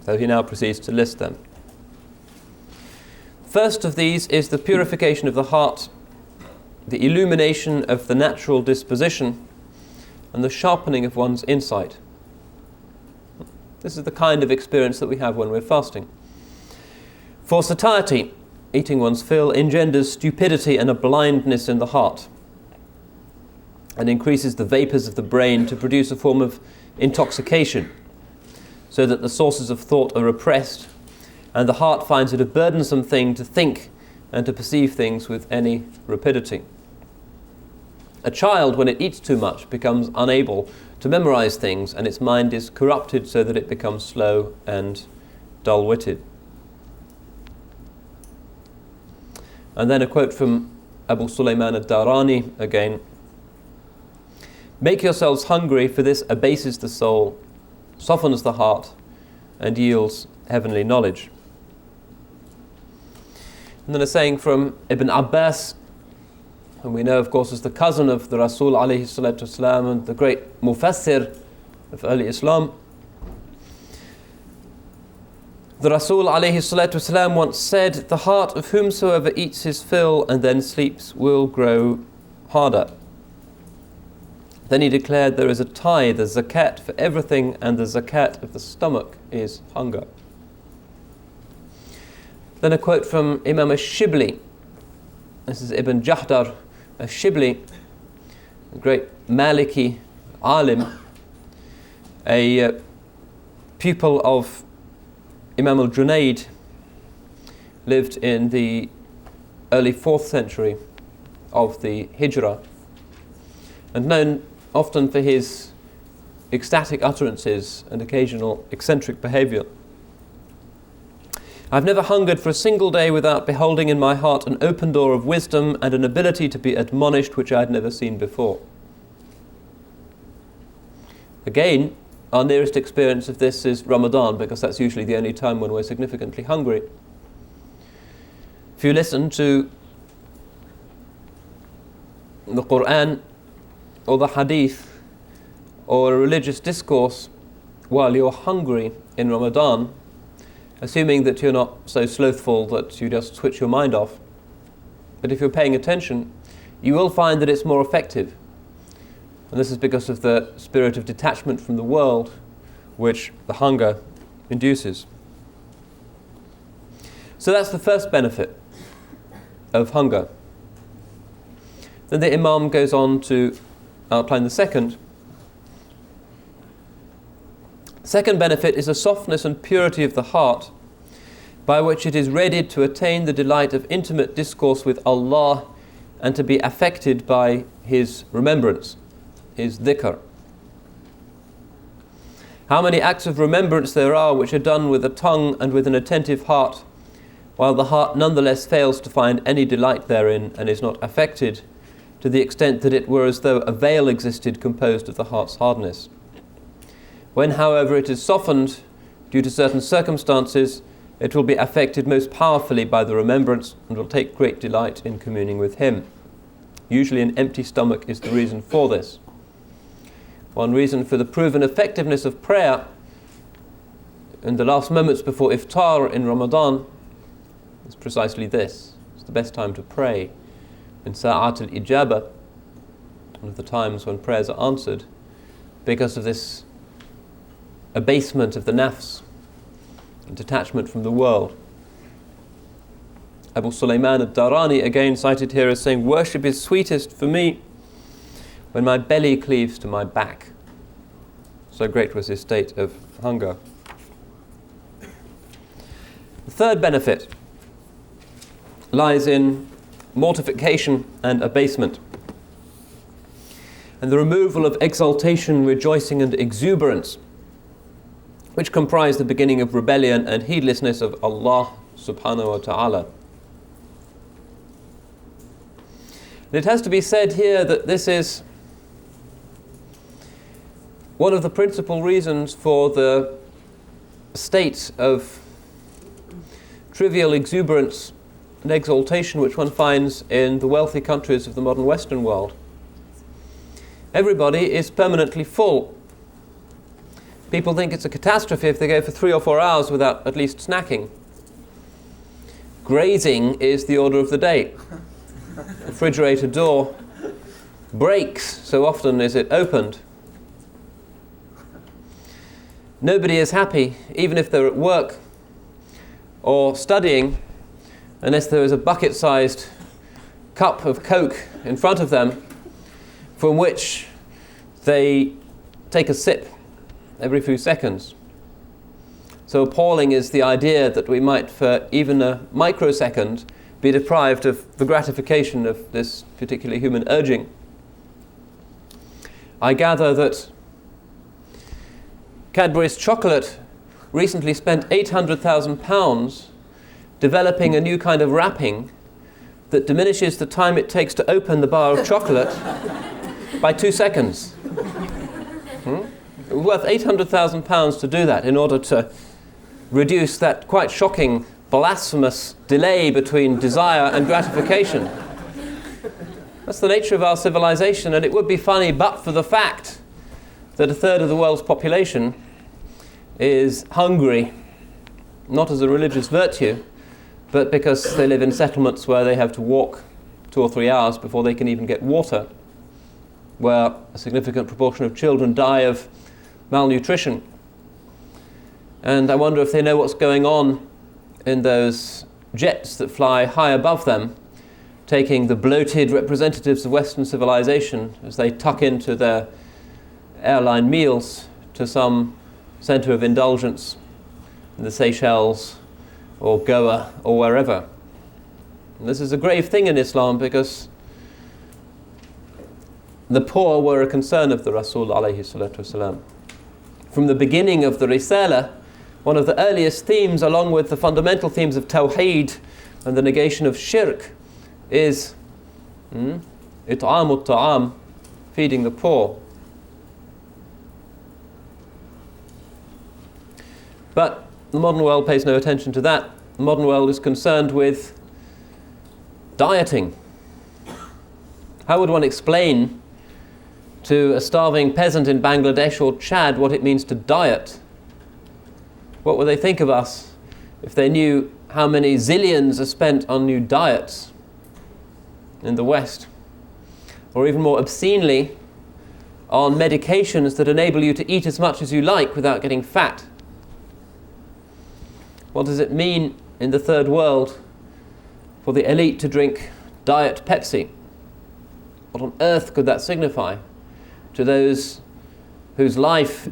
So he now proceeds to list them. First of these is the purification of the heart, the illumination of the natural disposition, and the sharpening of one's insight. This is the kind of experience that we have when we're fasting. For satiety, eating one's fill engenders stupidity and a blindness in the heart, and increases the vapours of the brain to produce a form of intoxication, so that the sources of thought are repressed, and the heart finds it a burdensome thing to think and to perceive things with any rapidity. A child, when it eats too much, becomes unable to memorize things, and its mind is corrupted so that it becomes slow and dull-witted. And then a quote from Abu Sulaiman al-Darani again. Make yourselves hungry, for this abases the soul, softens the heart, and yields heavenly knowledge. And then a saying from Ibn Abbas, whom we know, of course, as the cousin of the Rasul alayhi salatu wasalam and the great mufassir of early Islam. The Rasul alayhi salatu wasalam once said, the heart of whomsoever eats his fill and then sleeps will grow harder. Then he declared, there is a tithe, a zakat for everything, and the zakat of the stomach is hunger. Then a quote from Imam Al-Shibli. This is Ibn Jahdar Al-Shibli, a great Maliki alim, a pupil of Imam Al-Junayd, lived in the early 4th century of the Hijrah, and known often for his ecstatic utterances and occasional eccentric behavior. I've never hungered for a single day without beholding in my heart an open door of wisdom and an ability to be admonished which I had never seen before. Again, our nearest experience of this is Ramadan, because that's usually the only time when we're significantly hungry. If you listen to the Quran or the Hadith or a religious discourse while you're hungry in Ramadan, assuming that you're not so slothful that you just switch your mind off, but if you're paying attention, you will find that it's more effective. And this is because of the spirit of detachment from the world which the hunger induces. So that's the first benefit of hunger. Then the Imam goes on to outline the second. Second benefit is a softness and purity of the heart by which it is ready to attain the delight of intimate discourse with Allah and to be affected by His remembrance, His dhikr. How many acts of remembrance there are which are done with a tongue and with an attentive heart, while the heart nonetheless fails to find any delight therein and is not affected, to the extent that it were as though a veil existed composed of the heart's hardness. When, however, it is softened due to certain circumstances, it will be affected most powerfully by the remembrance and will take great delight in communing with Him. Usually an empty stomach is the reason for this. One reason for the proven effectiveness of prayer in the last moments before iftar in Ramadan is precisely this. It's the best time to pray. In Sa'at al-Ijaba, one of the times when prayers are answered, because of this abasement of the nafs and detachment from the world. Abu Sulaiman al-Darani, again cited here as saying, "Worship is sweetest for me when my belly cleaves to my back." So great was his state of hunger. The third benefit lies in mortification and abasement, and the removal of exaltation, rejoicing and exuberance, which comprise the beginning of rebellion and heedlessness of Allah subhanahu wa ta'ala. It has to be said here that this is one of the principal reasons for the state of trivial exuberance and exaltation which one finds in the wealthy countries of the modern Western world. Everybody is permanently full. People think it's a catastrophe if they go for 3 or 4 hours without at least snacking. Grazing is the order of the day. The refrigerator door breaks, so often is it opened. Nobody is happy, even if they're at work or studying, unless there is a bucket-sized cup of Coke in front of them from which they take a sip every few seconds. So appalling is the idea that we might, for even a microsecond, be deprived of the gratification of this particular human urging. I gather that Cadbury's chocolate recently spent £800,000 developing a new kind of wrapping that diminishes the time it takes to open the bar of chocolate by 2 seconds. Worth £800,000 to do that in order to reduce that quite shocking, blasphemous delay between desire and gratification. That's the nature of our civilization, and it would be funny but for the fact that a third of the world's population is hungry, not as a religious virtue, but because they live in settlements where they have to walk 2 or 3 hours before they can even get water, where a significant proportion of children die of malnutrition. And I wonder if they know what's going on in those jets that fly high above them, taking the bloated representatives of Western civilization as they tuck into their airline meals to some center of indulgence in the Seychelles or Goa or wherever. And this is a grave thing in Islam because the poor were a concern of the Rasul alayhi salatu wasalam. From the beginning of the Risala, one of the earliest themes, along with the fundamental themes of Tawheed and the negation of Shirk, is it'amut ta'am, feeding the poor. But the modern world pays no attention to that. The modern world is concerned with dieting. How would one explain to a starving peasant in Bangladesh or Chad what it means to diet? What would they think of us if they knew how many zillions are spent on new diets in the West? Or even more obscenely, on medications that enable you to eat as much as you like without getting fat. What does it mean in the third world for the elite to drink diet Pepsi? What on earth could that signify to those whose life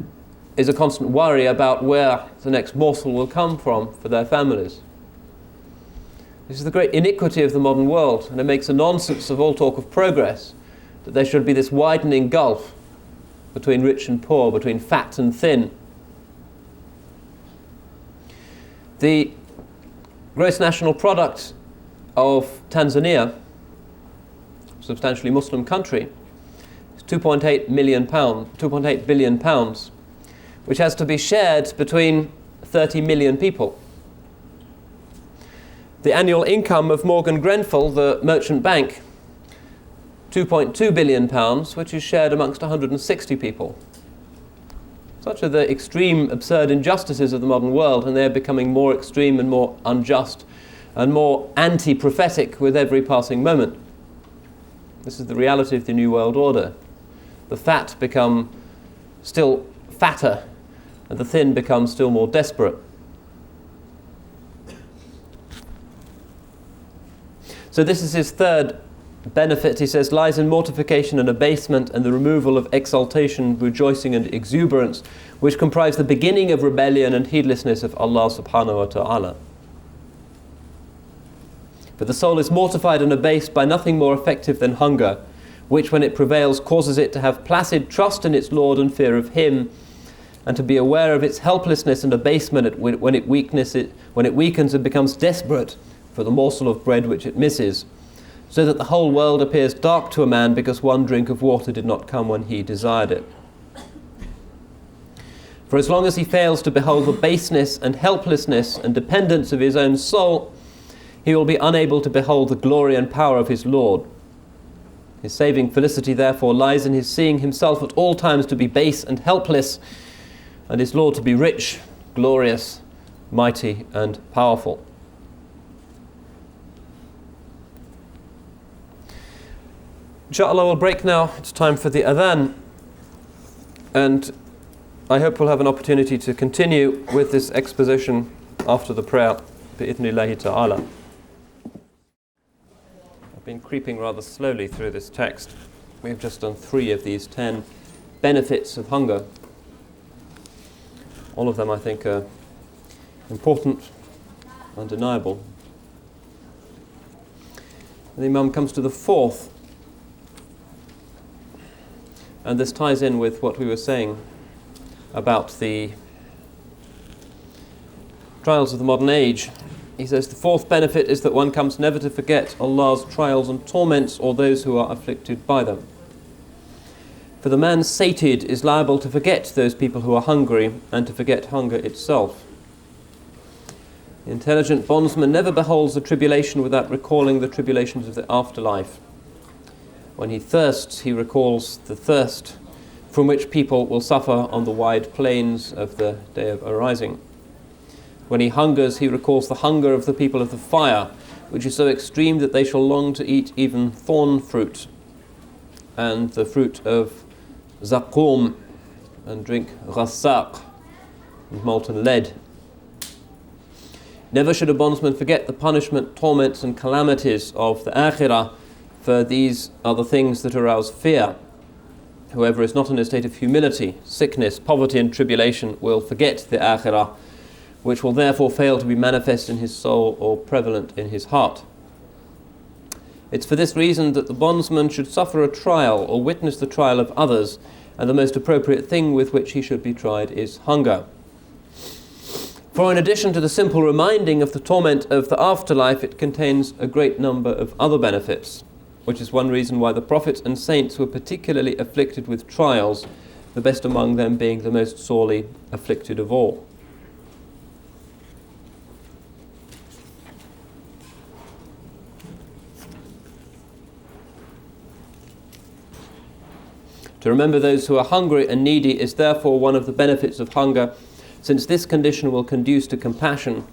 is a constant worry about where the next morsel will come from for their families? This is the great iniquity of the modern world, and it makes a nonsense of all talk of progress, that there should be this widening gulf between rich and poor, between fat and thin. The gross national product of Tanzania, a substantially Muslim country, is 2.8 billion pounds, which has to be shared between 30 million people. The annual income of Morgan Grenfell, the merchant bank, 2.2 billion pounds, which is shared amongst 160 people. Such are the extreme, absurd injustices of the modern world, and they are becoming more extreme and more unjust and more anti-prophetic with every passing moment. This is the reality of the New World Order. The fat become still fatter, and the thin become still more desperate. So this is his third benefit, he says, lies in mortification and abasement and the removal of exaltation, rejoicing and exuberance, which comprise the beginning of rebellion and heedlessness of Allah subhanahu wa ta'ala. For the soul is mortified and abased by nothing more effective than hunger, which when it prevails causes it to have placid trust in its Lord and fear of Him, and to be aware of its helplessness and abasement when it weakens and becomes desperate for the morsel of bread which it misses, so that the whole world appears dark to a man because one drink of water did not come when he desired it. For as long as he fails to behold the baseness and helplessness and dependence of his own soul, he will be unable to behold the glory and power of his Lord. His saving felicity therefore lies in his seeing himself at all times to be base and helpless, and his Lord to be rich, glorious, mighty and powerful. Inshallah, we'll break now. It's time for the adhan, and I hope we'll have an opportunity to continue with this exposition after the prayer, bi'idhnillahi ta'ala. I've been creeping rather slowly through this text. We've just done 3 of these 10 benefits of hunger. All of them, I think, are important, undeniable. And the Imam comes to the 4th, and this ties in with what we were saying about the trials of the modern age. He says the 4th benefit is that one comes never to forget Allah's trials and torments or those who are afflicted by them. For the man sated is liable to forget those people who are hungry and to forget hunger itself. The intelligent bondsman never beholds the tribulation without recalling the tribulations of the afterlife. When he thirsts, he recalls the thirst from which people will suffer on the wide plains of the day of arising. When he hungers, he recalls the hunger of the people of the fire, which is so extreme that they shall long to eat even thorn fruit and the fruit of zaqum and drink ghassaq and molten lead. Never should a bondsman forget the punishment, torments and calamities of the akhirah, for these are the things that arouse fear. Whoever is not in a state of humility, sickness, poverty and tribulation will forget the akhirah, which will therefore fail to be manifest in his soul or prevalent in his heart. It's for this reason that the bondsman should suffer a trial or witness the trial of others, and the most appropriate thing with which he should be tried is hunger. For in addition to the simple reminding of the torment of the afterlife, it contains a great number of other benefits, which is one reason why the prophets and saints were particularly afflicted with trials, the best among them being the most sorely afflicted of all. To remember those who are hungry and needy is therefore one of the benefits of hunger, since this condition will conduce to compassion,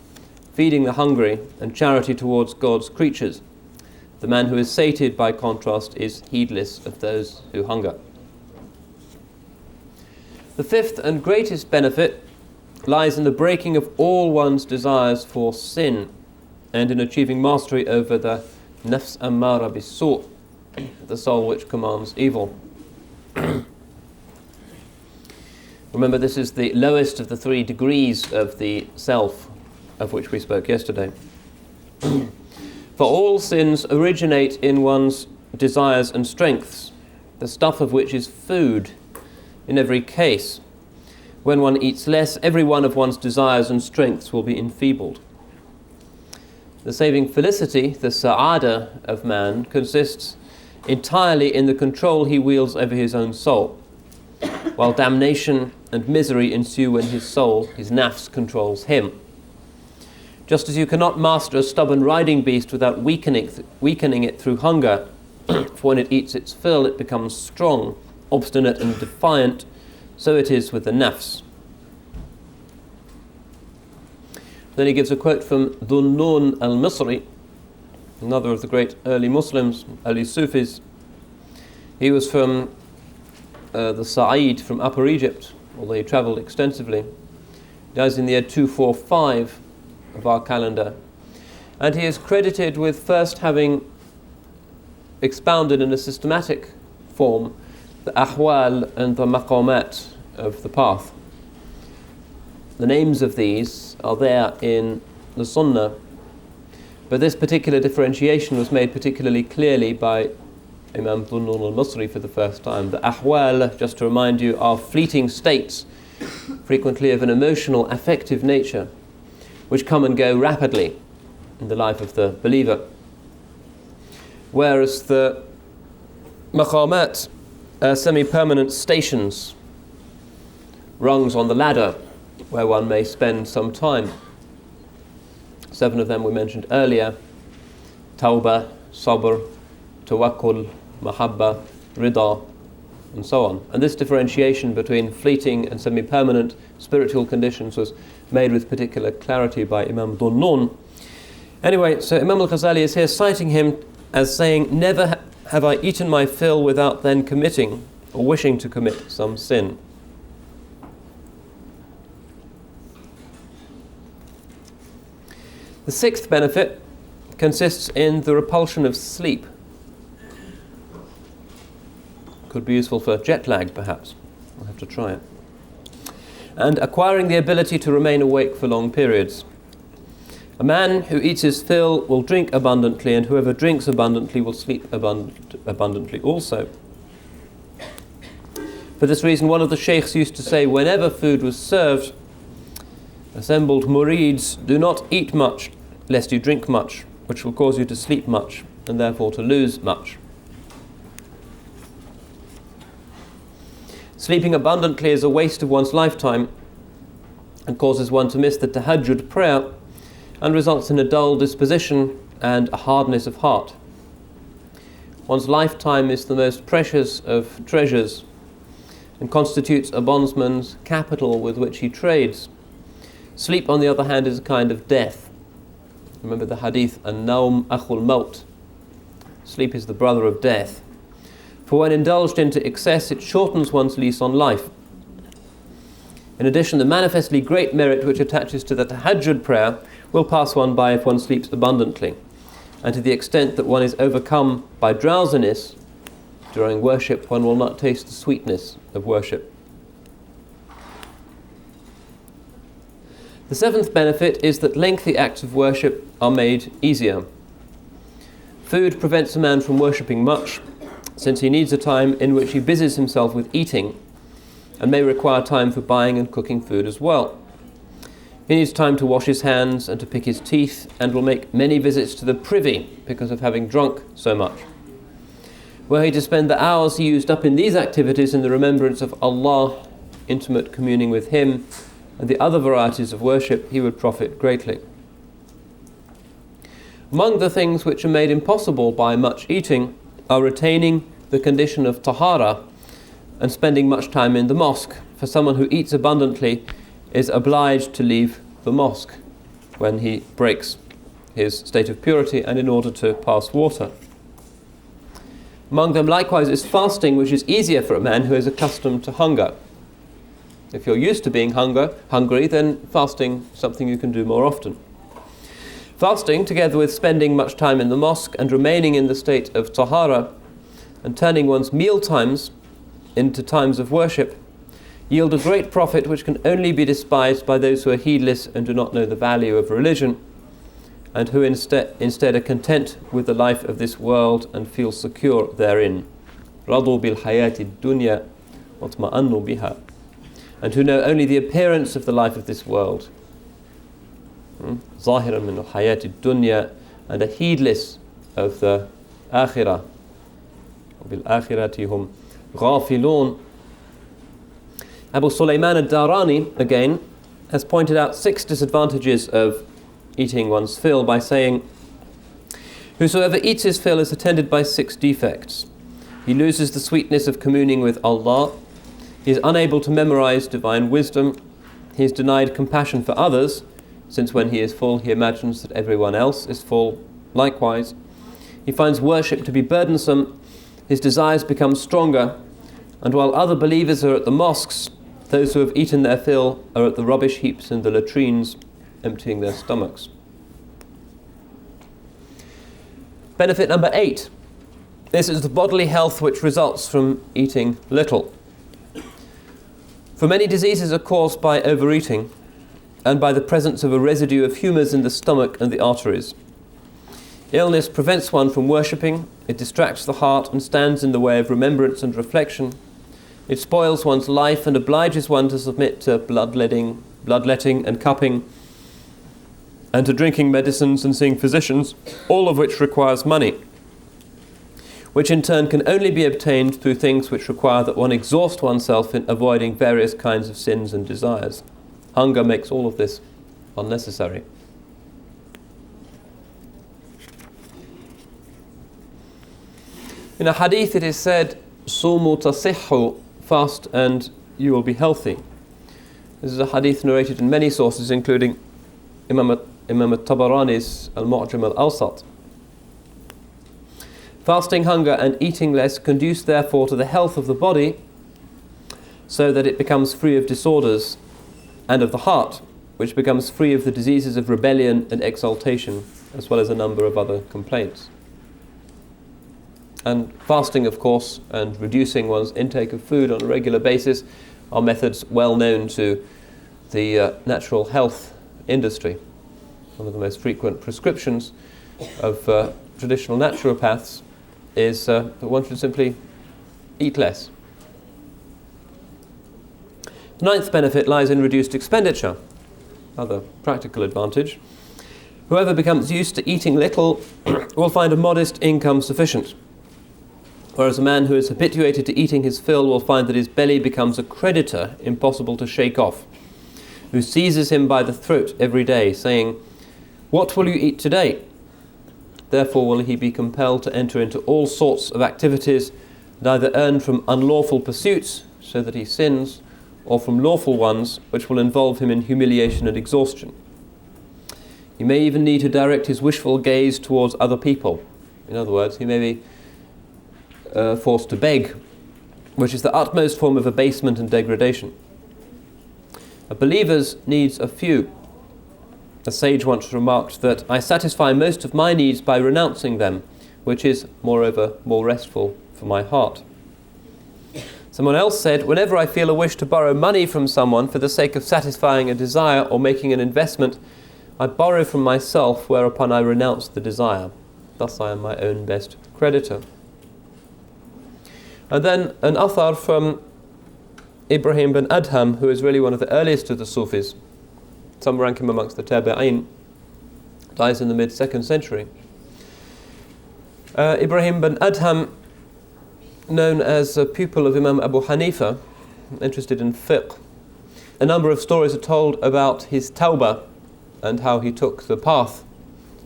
feeding the hungry, and charity towards God's creatures. The man who is sated, by contrast, is heedless of those who hunger. The fifth and greatest benefit lies in the breaking of all one's desires for sin and in achieving mastery over the nafs ammara bis-su', the soul which commands evil. Remember, this is the lowest of the 3 degrees of the self of which we spoke yesterday. For all sins originate in one's desires and strengths, the stuff of which is food in every case. When one eats less, every one of one's desires and strengths will be enfeebled. The saving felicity, the sa'ada of man, consists entirely in the control he wields over his own soul, while damnation and misery ensue when his soul, his nafs, controls him. Just as you cannot master a stubborn riding beast without weakening it through hunger, for when it eats its fill it becomes strong, obstinate and defiant, so it is with the nafs. Then he gives a quote from Dhunnun al-Misri, another of the great early Muslims, early Sufis. He was from the Sa'id, from Upper Egypt, although he travelled extensively. He dies in the year 245 of our calendar. And he is credited with first having expounded in a systematic form the ahwal and the maqamat of the path. The names of these are there in the Sunnah, but this particular differentiation was made particularly clearly by Imam Dhunnun al-Misri for the first time. The ahwal, just to remind you, are fleeting states, frequently of an emotional, affective nature, which come and go rapidly in the life of the believer. Whereas the maqamat are semi-permanent stations, rungs on the ladder, where one may spend some time. 7 of them we mentioned earlier: tawbah, sabr, tawakkul, mahabba, rida, and so on. And this differentiation between fleeting and semi-permanent spiritual conditions was made with particular clarity by Imam Dhunnun. Anyway, so Imam Al-Ghazali is here citing him as saying, "Never have I eaten my fill without then committing or wishing to commit some sin." The sixth benefit consists in the repulsion of sleep. Could be useful for jet lag, perhaps. I'll have to try it. And acquiring the ability to remain awake for long periods. A man who eats his fill will drink abundantly, and whoever drinks abundantly will sleep abundantly also. For this reason, one of the sheikhs used to say, whenever food was served, assembled murids, do not eat much, lest you drink much, which will cause you to sleep much, and therefore to lose much. Sleeping abundantly is a waste of one's lifetime and causes one to miss the tahajjud prayer and results in a dull disposition and a hardness of heart. One's lifetime is the most precious of treasures and constitutes a bondsman's capital with which he trades. Sleep, on the other hand, is a kind of death. Remember the hadith, an-nawm akhul maut. Sleep is the brother of death. For when indulged into excess, it shortens one's lease on life. In addition, the manifestly great merit which attaches to the tahajjud prayer will pass one by if one sleeps abundantly. And to the extent that one is overcome by drowsiness during worship, one will not taste the sweetness of worship. The seventh benefit is that lengthy acts of worship are made easier. Food prevents a man from worshipping much, since he needs a time in which he busies himself with eating, and may require time for buying and cooking food as well. He needs time to wash his hands and to pick his teeth, and will make many visits to the privy because of having drunk so much. Were he to spend the hours he used up in these activities in the remembrance of Allah, intimate communing with Him, and the other varieties of worship, he would profit greatly. Among the things which are made impossible by much eating are retaining the condition of tahara, and spending much time in the mosque. For someone who eats abundantly is obliged to leave the mosque when he breaks his state of purity and in order to pass water. Among them likewise is fasting, which is easier for a man who is accustomed to hunger. If you're used to being hungry, then fasting is something you can do more often. Fasting, together with spending much time in the mosque and remaining in the state of tahara and turning one's meal times into times of worship, yield a great profit which can only be despised by those who are heedless and do not know the value of religion, and who instead are content with the life of this world and feel secure therein. رَضُوا بِالْحَيَاةِ الدُّنْيَا وَاطْمَأَنُّوا بِهَا, and who know only the appearance of the life of this world. ظَاهِرًا مِنَ الْحَيَاةِ الدُّنْيا, and are heedless of the akhirah. وَبِالْآخِرَةِ هُمْ غَافِلُونَ. Abu Sulaiman al-Darani, again, has pointed out 6 disadvantages of eating one's fill by saying, whosoever eats his fill is attended by 6 defects. He loses the sweetness of communing with Allah. He is unable to memorize divine wisdom. He is denied compassion for others, since when he is full he imagines that everyone else is full likewise. He finds worship to be burdensome. His desires become stronger. And while other believers are at the mosques, those who have eaten their fill are at the rubbish heaps and the latrines, emptying their stomachs. Benefit number 8. This is the bodily health which results from eating little. For many diseases are caused by overeating and by the presence of a residue of humours in the stomach and the arteries. Illness prevents one from worshipping, it distracts the heart and stands in the way of remembrance and reflection. It spoils one's life and obliges one to submit to bloodletting and cupping, and to drinking medicines and seeing physicians, all of which requires money, which in turn can only be obtained through things which require that one exhaust oneself in avoiding various kinds of sins and desires. Hunger makes all of this unnecessary. In a hadith it is said, "Sumu tasihhu," fast and you will be healthy. This is a hadith narrated in many sources, including Imam al-Tabarani's Al-Mu'jam al-Awsat. Fasting, hunger and eating less conduce therefore to the health of the body, so that it becomes free of disorders, and of the heart, which becomes free of the diseases of rebellion and exaltation, as well as a number of other complaints. And fasting, of course, and reducing one's intake of food on a regular basis are methods well known to the natural health industry. One of the most frequent prescriptions of traditional naturopaths is that one should simply eat less. The 9th benefit lies in reduced expenditure, another practical advantage. Whoever becomes used to eating little will find a modest income sufficient, whereas a man who is habituated to eating his fill will find that his belly becomes a creditor impossible to shake off, who seizes him by the throat every day, saying, "What will you eat today?" Therefore will he be compelled to enter into all sorts of activities, neither earn from unlawful pursuits, so that he sins, or from lawful ones, which will involve him in humiliation and exhaustion. He may even need to direct his wishful gaze towards other people. In other words, he may be forced to beg, which is the utmost form of abasement and degradation. A believer's needs are few. A sage once remarked that I satisfy most of my needs by renouncing them, which is, moreover, more restful for my heart. Someone else said, whenever I feel a wish to borrow money from someone for the sake of satisfying a desire or making an investment, I borrow from myself, whereupon I renounce the desire. Thus I am my own best creditor. And then an athar from Ibrahim bin Adham, who is really one of the earliest of the Sufis. Some rank him amongst the Tabi'in. Dies in the mid-2nd century. Ibrahim bin Adham, known as a pupil of Imam Abu Hanifa, interested in fiqh. A number of stories are told about his tawbah and how he took the path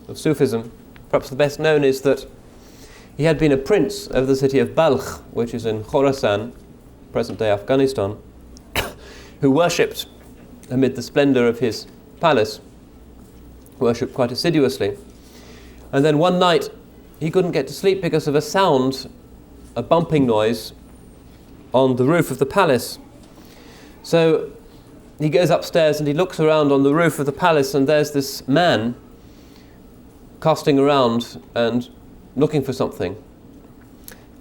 of Sufism. Perhaps the best known is that he had been a prince of the city of Balkh, which is in Khorasan, present-day Afghanistan, who worshipped amid the splendour of his palace, worshipped quite assiduously. And then one night he couldn't get to sleep because of a sound, a bumping noise on the roof of the palace. So he goes upstairs and he looks around on the roof of the palace, and there's this man casting around and looking for something.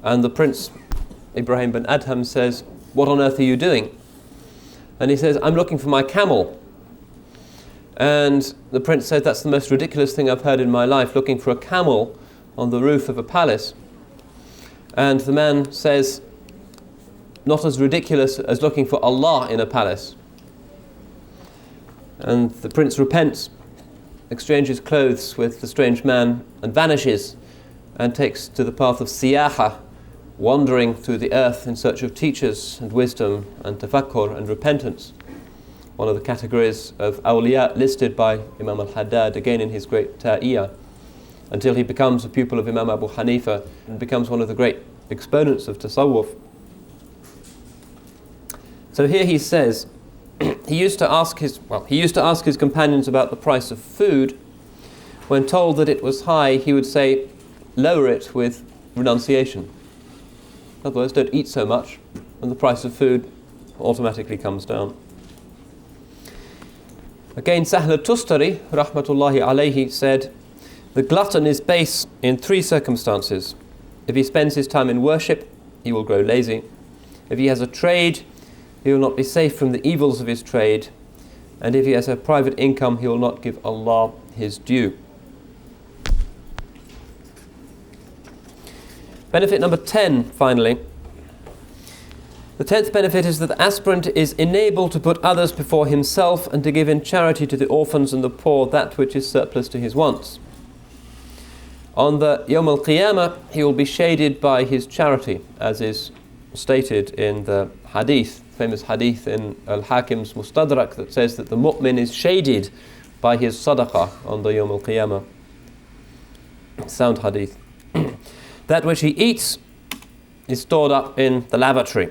And the prince, Ibrahim bin Adham, says, "What on earth are you doing?" And he says, "I'm looking for my camel." And the prince said, "That's the most ridiculous thing I've heard in my life, looking for a camel on the roof of a palace." And the man says, "Not as ridiculous as looking for Allah in a palace." And the prince repents, exchanges clothes with the strange man, and vanishes, and takes to the path of siyaha, wandering through the earth in search of teachers and wisdom and tafakkur and repentance. One of the categories of awliya listed by Imam Al-Haddad, again in his great Ta'iyah, until he becomes a pupil of Imam Abu Hanifa and becomes one of the great exponents of tasawwuf. So here he says, he used to ask his companions about the price of food. When told that it was high, he would say, "Lower it with renunciation." In other words, don't eat so much, and the price of food automatically comes down. Again, Sahl al-Tustari, rahmatullahi alayhi, said, "The glutton is base in three circumstances. If he spends his time in worship, he will grow lazy. If he has a trade, he will not be safe from the evils of his trade. And if he has a private income, he will not give Allah his due." Benefit number 10, finally. The 10th benefit is that the aspirant is enabled to put others before himself and to give in charity to the orphans and the poor that which is surplus to his wants. On the Yawm al-Qiyamah, he will be shaded by his charity, as is stated in the hadith, famous hadith in Al-Hakim's Mustadrak, that says that the mu'min is shaded by his sadaqah on the Yawm al-Qiyamah. Sound hadith. That which he eats is stored up in the lavatory,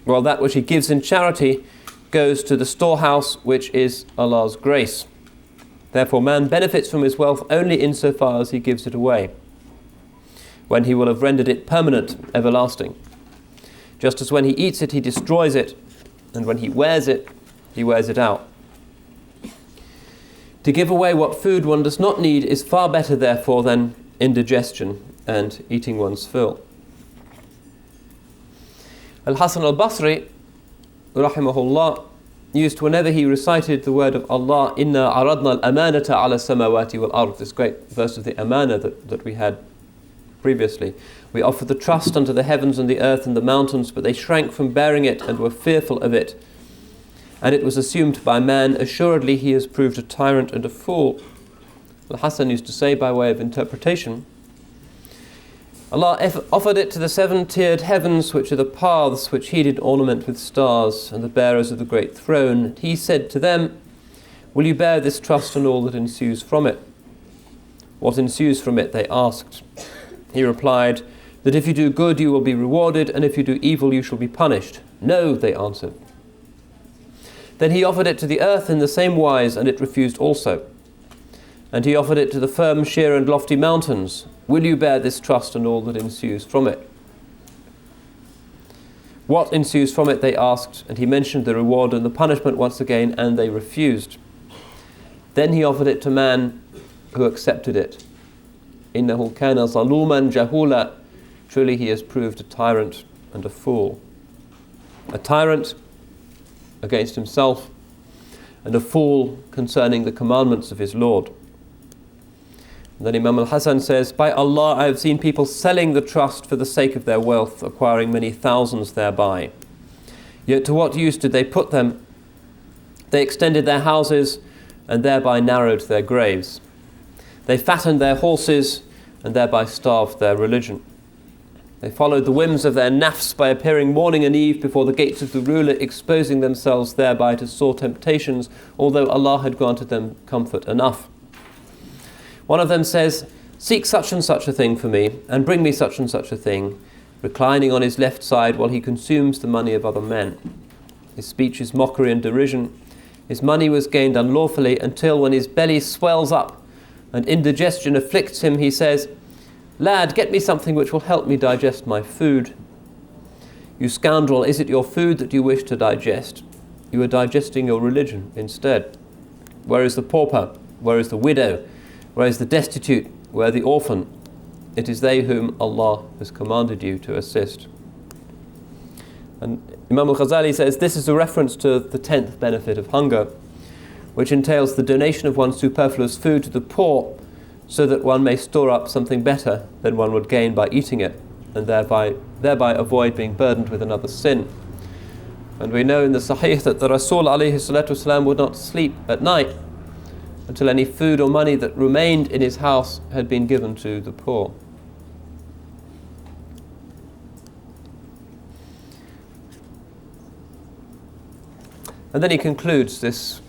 while that which he gives in charity goes to the storehouse, which is Allah's grace. Therefore, man benefits from his wealth only insofar as he gives it away, when he will have rendered it permanent, everlasting. Just as when he eats it, he destroys it, and when he wears it out. To give away what food one does not need is far better, therefore, than indigestion and eating one's fill. Al-Hasan al-Basri, rahimahullah, used, whenever he recited the word of Allah, "Inna aradna al-amanata ala samawati wal-ard," this great verse of the amana that we had previously. "We offered the trust unto the heavens and the earth and the mountains, but they shrank from bearing it and were fearful of it. And it was assumed by man, assuredly he has proved a tyrant and a fool." Al-Hasan used to say, by way of interpretation, Allah offered it to the seven-tiered heavens, which are the paths which he did ornament with stars, and the bearers of the great throne. He said to them, "Will you bear this trust and all that ensues from it?" "What ensues from it?" they asked. He replied, "That if you do good you will be rewarded, and if you do evil you shall be punished." "No," they answered. Then he offered it to the earth in the same wise, and it refused also. And he offered it to the firm, sheer and lofty mountains. "Will you bear this trust and all that ensues from it?" "What ensues from it?" they asked, and he mentioned the reward and the punishment once again, and they refused. Then he offered it to man, who accepted it. "Innahu kana zaluman jahula," truly he has proved a tyrant and a fool. A tyrant against himself, and a fool concerning the commandments of his Lord. And then Imam Al-Hasan says, "By Allah, I have seen people selling the trust for the sake of their wealth, acquiring many thousands thereby. Yet to what use did they put them? They extended their houses and thereby narrowed their graves. They fattened their horses and thereby starved their religion. They followed the whims of their nafs by appearing morning and eve before the gates of the ruler, exposing themselves thereby to sore temptations, although Allah had granted them comfort enough. One of them says, 'Seek such and such a thing for me, and bring me such and such a thing.' reclining on his left side while he consumes the money of other men. His speech is mockery and derision. His money was gained unlawfully until when his belly swells up and indigestion afflicts him, he says, "Lad, get me something which will help me digest my food." You scoundrel, is it your food that you wish to digest? You are digesting your religion instead. Where is the pauper? Where is the widow? Where is the destitute? Where the orphan? It is they whom Allah has commanded you to assist. And Imam Al-Ghazali says this is a reference to the 10th benefit of hunger, which entails the donation of one's superfluous food to the poor so that one may store up something better than one would gain by eating it, and thereby avoid being burdened with another sin. And we know in the Sahih that the Rasul ﷺ would not sleep at night until any food or money that remained in his house had been given to the poor. And then he concludes this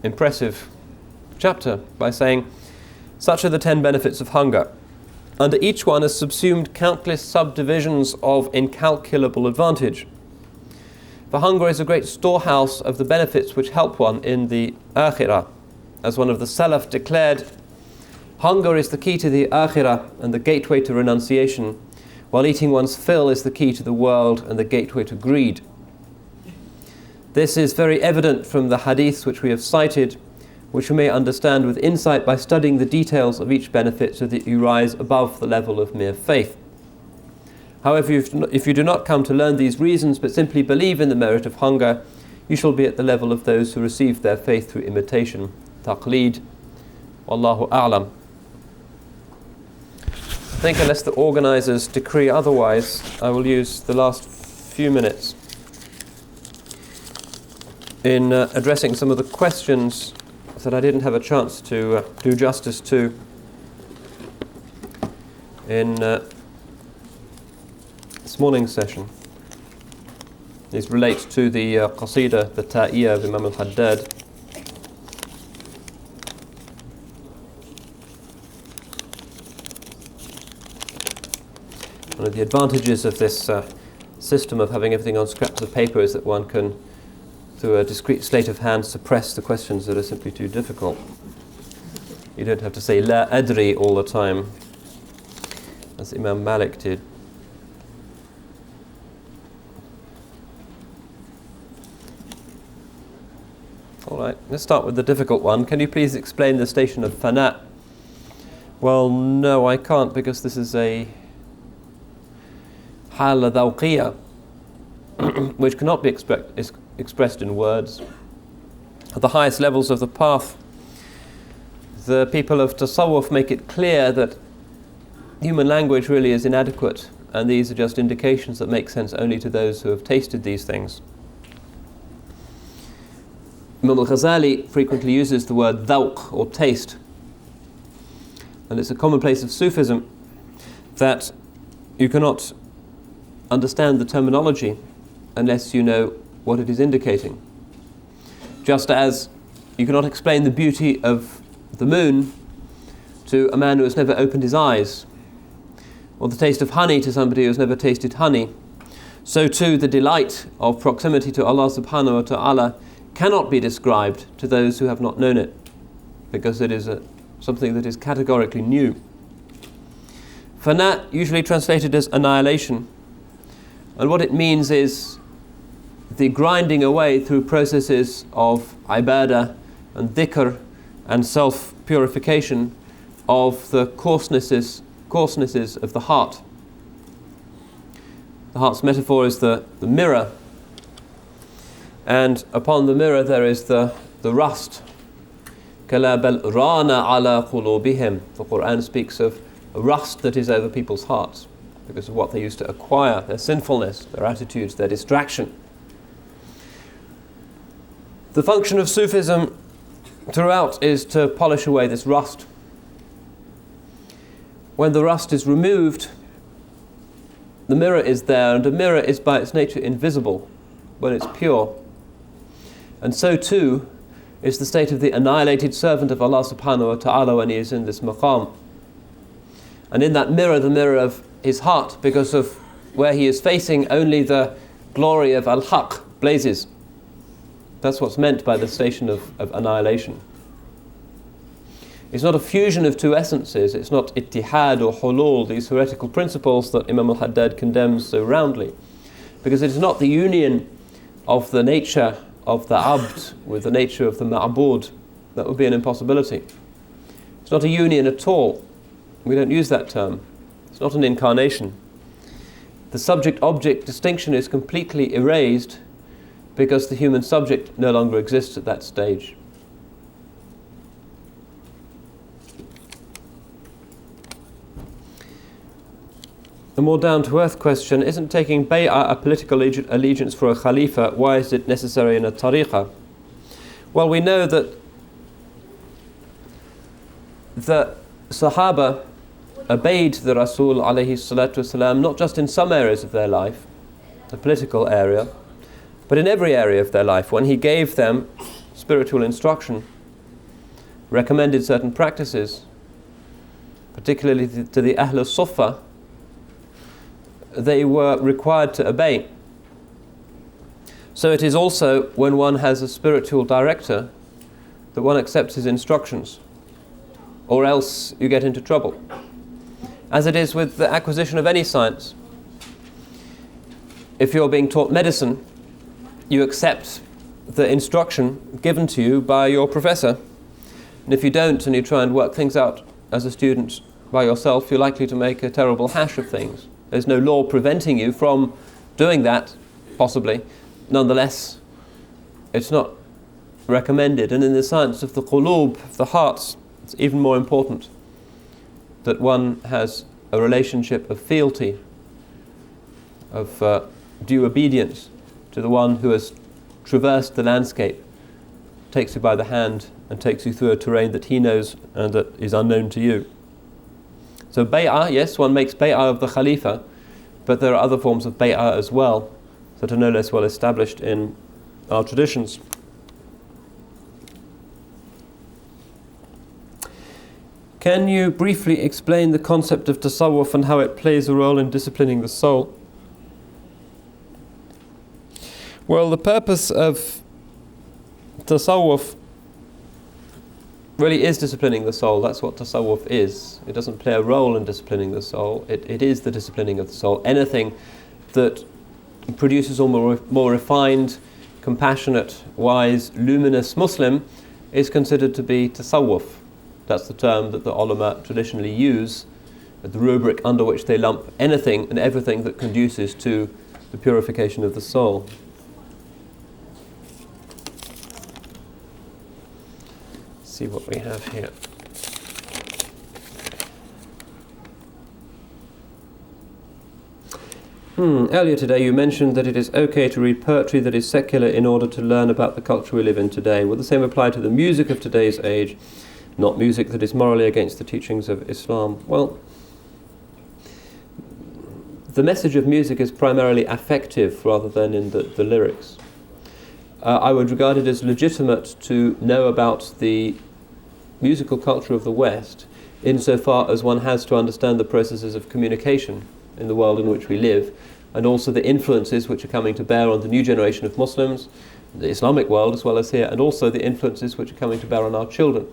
impressive chapter by saying, such are the 10 benefits of hunger. Under each one is subsumed countless subdivisions of incalculable advantage. For hunger is a great storehouse of the benefits which help one in the akhirah. As one of the Salaf declared, hunger is the key to the akhirah and the gateway to renunciation, while eating one's fill is the key to the world and the gateway to greed. This is very evident from the hadiths which we have cited, which we may understand with insight by studying the details of each benefit so that you rise above the level of mere faith. However, if you do not come to learn these reasons but simply believe in the merit of hunger, you shall be at the level of those who receive their faith through imitation, taqleed. Wallahu a'lam. I think unless the organisers decree otherwise, I will use the last few minutes in addressing some of the questions that I didn't have a chance to do justice to in this morning's session. These relate to the Qasida, the Ta'iyya of Imam Al-Haddad. One of the advantages of this system of having everything on scraps of paper is that one can, through a discrete sleight of hand, suppress the questions that are simply too difficult. You don't have to say La Adri all the time, as Imam Malik did. Alright, let's start with the difficult one. Can you please explain the station of Fana? Well, no, I can't, because this is a Hala Dawqiyya, which cannot be expressed in words. At the highest levels of the path, the people of Tasawwuf make it clear that human language really is inadequate, and these are just indications that make sense only to those who have tasted these things. Imam Al-Ghazali frequently uses the word dhawq, or taste, and it's a commonplace of Sufism that you cannot understand the terminology unless you know what it is indicating. Just as you cannot explain the beauty of the moon to a man who has never opened his eyes, or the taste of honey to somebody who has never tasted honey, so too the delight of proximity to Allah subhanahu wa ta'ala cannot be described to those who have not known it, because it is something that is categorically new. Fana, usually translated as annihilation, and what it means is the grinding away through processes of ibadah and dhikr and self-purification of the coarsenesses of the heart. The heart's metaphor is the mirror, and upon the mirror there is the rust. كَلَا بَلْ رَانَ عَلَى قُلُوبِهِمْ. The Quran speaks of a rust that is over people's hearts because of what they used to acquire, their sinfulness, their attitudes, their distraction. The function of Sufism throughout is to polish away this rust. When the rust is removed, the mirror is there, and a mirror is by its nature invisible when it's pure. And so too is the state of the annihilated servant of Allah subhanahu wa ta'ala when he is in this maqam. And in that mirror, the mirror of his heart, because of where he is facing, only the glory of al-haq blazes. That's what's meant by the station of annihilation. It's not a fusion of two essences, it's not ittihad or hulul, these heretical principles that Imam Al-Haddad condemns so roundly. Because it is not the union of the nature of the abd with the nature of the ma'bud. That would be an impossibility. It's not a union at all. We don't use that term. It's not an incarnation. The subject-object distinction is completely erased because the human subject no longer exists at that stage. A more down-to-earth question, isn't taking bay'ah a political allegiance for a khalifa? Why is it necessary in a tariqah? Well, we know that the Sahaba obeyed the Rasul alayhi salatu wasalam, not just in some areas of their life, the political area, but in every area of their life. When he gave them spiritual instruction, recommended certain practices, particularly to the Ahl al-Suffah, they were required to obey. So it is also when one has a spiritual director that one accepts his instructions, or else you get into trouble. As it is with the acquisition of any science. If you're being taught medicine, you accept the instruction given to you by your professor. And if you don't, and you try and work things out as a student by yourself, you're likely to make a terrible hash of things. There's no law preventing you from doing that, possibly. Nonetheless, it's not recommended. And in the science of the qulub, of the hearts, it's even more important that one has a relationship of fealty, of due obedience to the one who has traversed the landscape, takes you by the hand and takes you through a terrain that he knows and that is unknown to you. So bay'ah, yes, one makes bay'ah of the Khalifa, but there are other forms of bay'ah as well that are no less well established in our traditions. Can you briefly explain the concept of tasawwuf and how it plays a role in disciplining the soul? Well, the purpose of tasawwuf really is disciplining the soul. That's what tasawwuf is. It doesn't play a role in disciplining the soul. It is the disciplining of the soul. Anything that produces a more refined, compassionate, wise, luminous Muslim is considered to be tasawwuf. That's the term that the ulama traditionally use, the rubric under which they lump anything and everything that conduces to the purification of the soul. See what we have here. Earlier today you mentioned that it is okay to read poetry that is secular in order to learn about the culture we live in today. Will the same apply to the music of today's age, not music that is morally against the teachings of Islam? Well, the message of music is primarily affective rather than in the lyrics. I would regard it as legitimate to know about the musical culture of the West insofar as one has to understand the processes of communication in the world in which we live, and also the influences which are coming to bear on the new generation of Muslims, the Islamic world as well as here, and also the influences which are coming to bear on our children.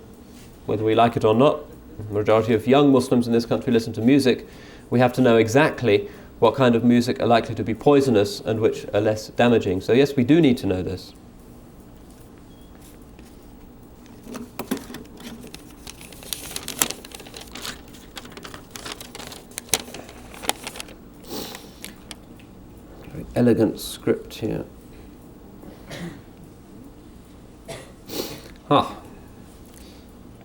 Whether we like it or not, the majority of young Muslims in this country listen to music. We have to know exactly what kind of music are likely to be poisonous and which are less damaging. So yes, we do need to know this. Very elegant script here.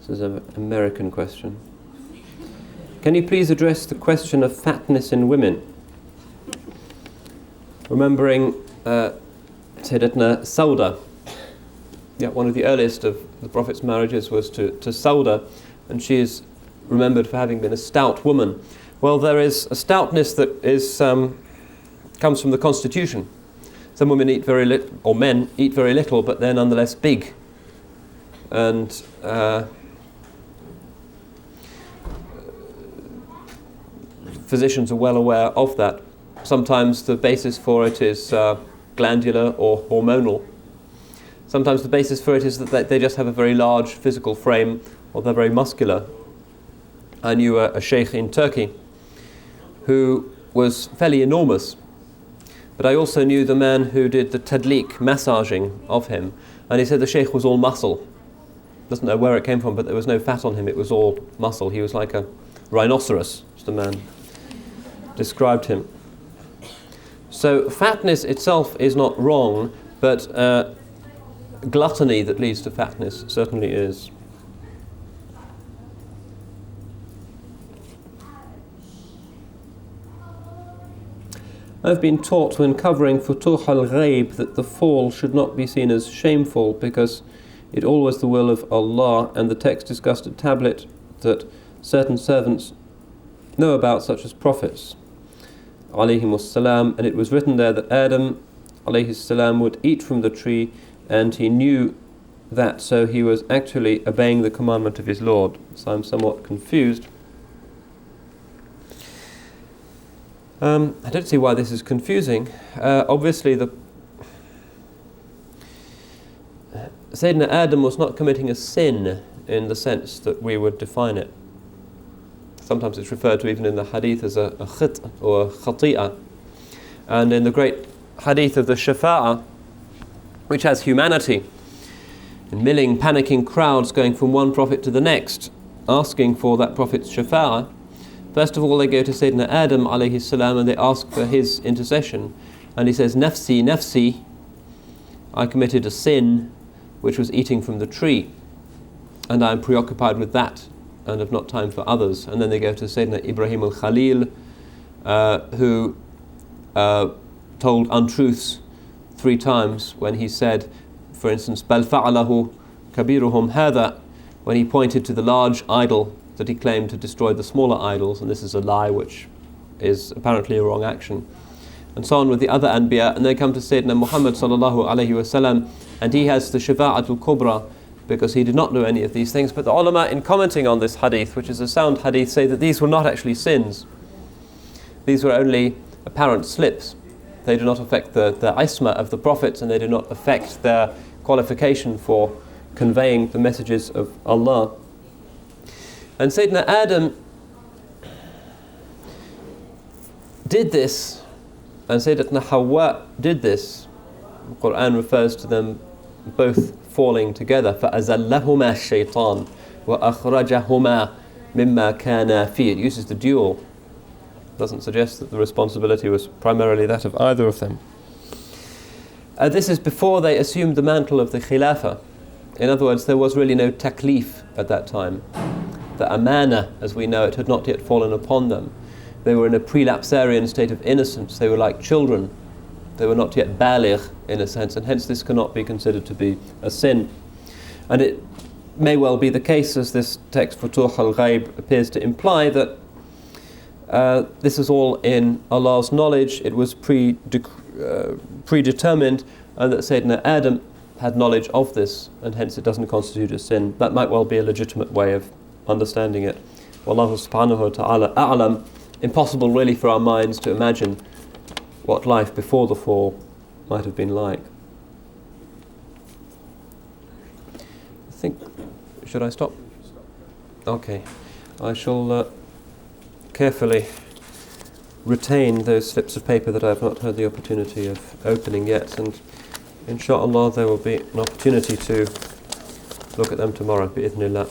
This is an American question. Can you please address the question of fatness in women? Remembering Sayyidatna Sauda. Yeah, one of the earliest of the Prophet's marriages was to Sauda, and she is remembered for having been a stout woman. Well, there is a stoutness that is comes from the constitution. Some women eat very little, or men eat very little, but they're nonetheless big. And for physicians are well aware of that. Sometimes the basis for it is glandular or hormonal. Sometimes the basis for it is that they just have a very large physical frame, or they're very muscular. I knew a sheikh in Turkey who was fairly enormous, but I also knew the man who did the tadliq, massaging of him, and he said the sheikh was all muscle. Doesn't know where it came from, but there was no fat on him, it was all muscle. He was like a rhinoceros, as the man described him. So fatness itself is not wrong, but gluttony that leads to fatness certainly is. I've been taught when covering Futuh al-Ghaib that the fall should not be seen as shameful because it always the will of Allah, and the text discussed a tablet that certain servants know about, such as prophets alayhimus salam, and it was written there that Adam alayhis salam would eat from the tree, and he knew that, so he was actually obeying the commandment of his Lord. So I'm somewhat confused. I don't see why this is confusing. Obviously Sayyidina Adam was not committing a sin in the sense that we would define it. Sometimes it's referred to even in the hadith as a khit or a khati'ah. And in the great hadith of the shafa'ah, which has humanity, in milling, panicking crowds going from one prophet to the next, asking for that prophet's shafa'ah, first of all they go to Sayyidina Adam alayhi salam and they ask for his intercession. And he says, Nafsi, Nafsi, I committed a sin which was eating from the tree, and I am preoccupied with that and have not time for others. And then they go to Sayyidina Ibrahim al-Khalil, who told untruths 3 times when he said, for instance, Bal fa'alahu kabiruhum hadha, when he pointed to the large idol that he claimed to destroy the smaller idols, and this is a lie which is apparently a wrong action. And so on with the other Anbiya, and they come to Sayyidina Muhammad sallallahu alayhi wasallam, and he has the Shafa'atul Kubra, because he did not know any of these things. But the ulama, in commenting on this hadith, which is a sound hadith, say that these were not actually sins. These were only apparent slips. They do not affect the isma of the prophets, and they do not affect their qualification for conveying the messages of Allah. And Sayyidina Adam did this, and Sayyidatna Hawa did this. The Quran refers to them both falling together. فَأَزَلَّهُمَا الشَّيْطَانُ وَأَخْرَجَهُمَا مِمَّا كَانَا فِيهِ. It uses the dual. It doesn't suggest that the responsibility was primarily that of either of them. This is before they assumed the mantle of the Khilafah. In other words, there was really no taklif at that time. The amana, as we know it, had not yet fallen upon them. They were in a prelapsarian state of innocence. They were like children. They were not yet baligh, in a sense, and hence this cannot be considered to be a sin. And it may well be the case, as this text Futuh al-Ghaib appears to imply, that this is all in Allah's knowledge. It was predetermined, and that Sayyidina Adam had knowledge of this, and hence it doesn't constitute a sin. That might well be a legitimate way of understanding it. Wallahu subhanahu wa ta'ala a'lam. Impossible really for our minds to imagine what life before the fall might have been like. I think, should I stop? Okay. I shall carefully retain those slips of paper that I have not had the opportunity of opening yet, and inshallah there will be an opportunity to look at them tomorrow, bi'idhnillah.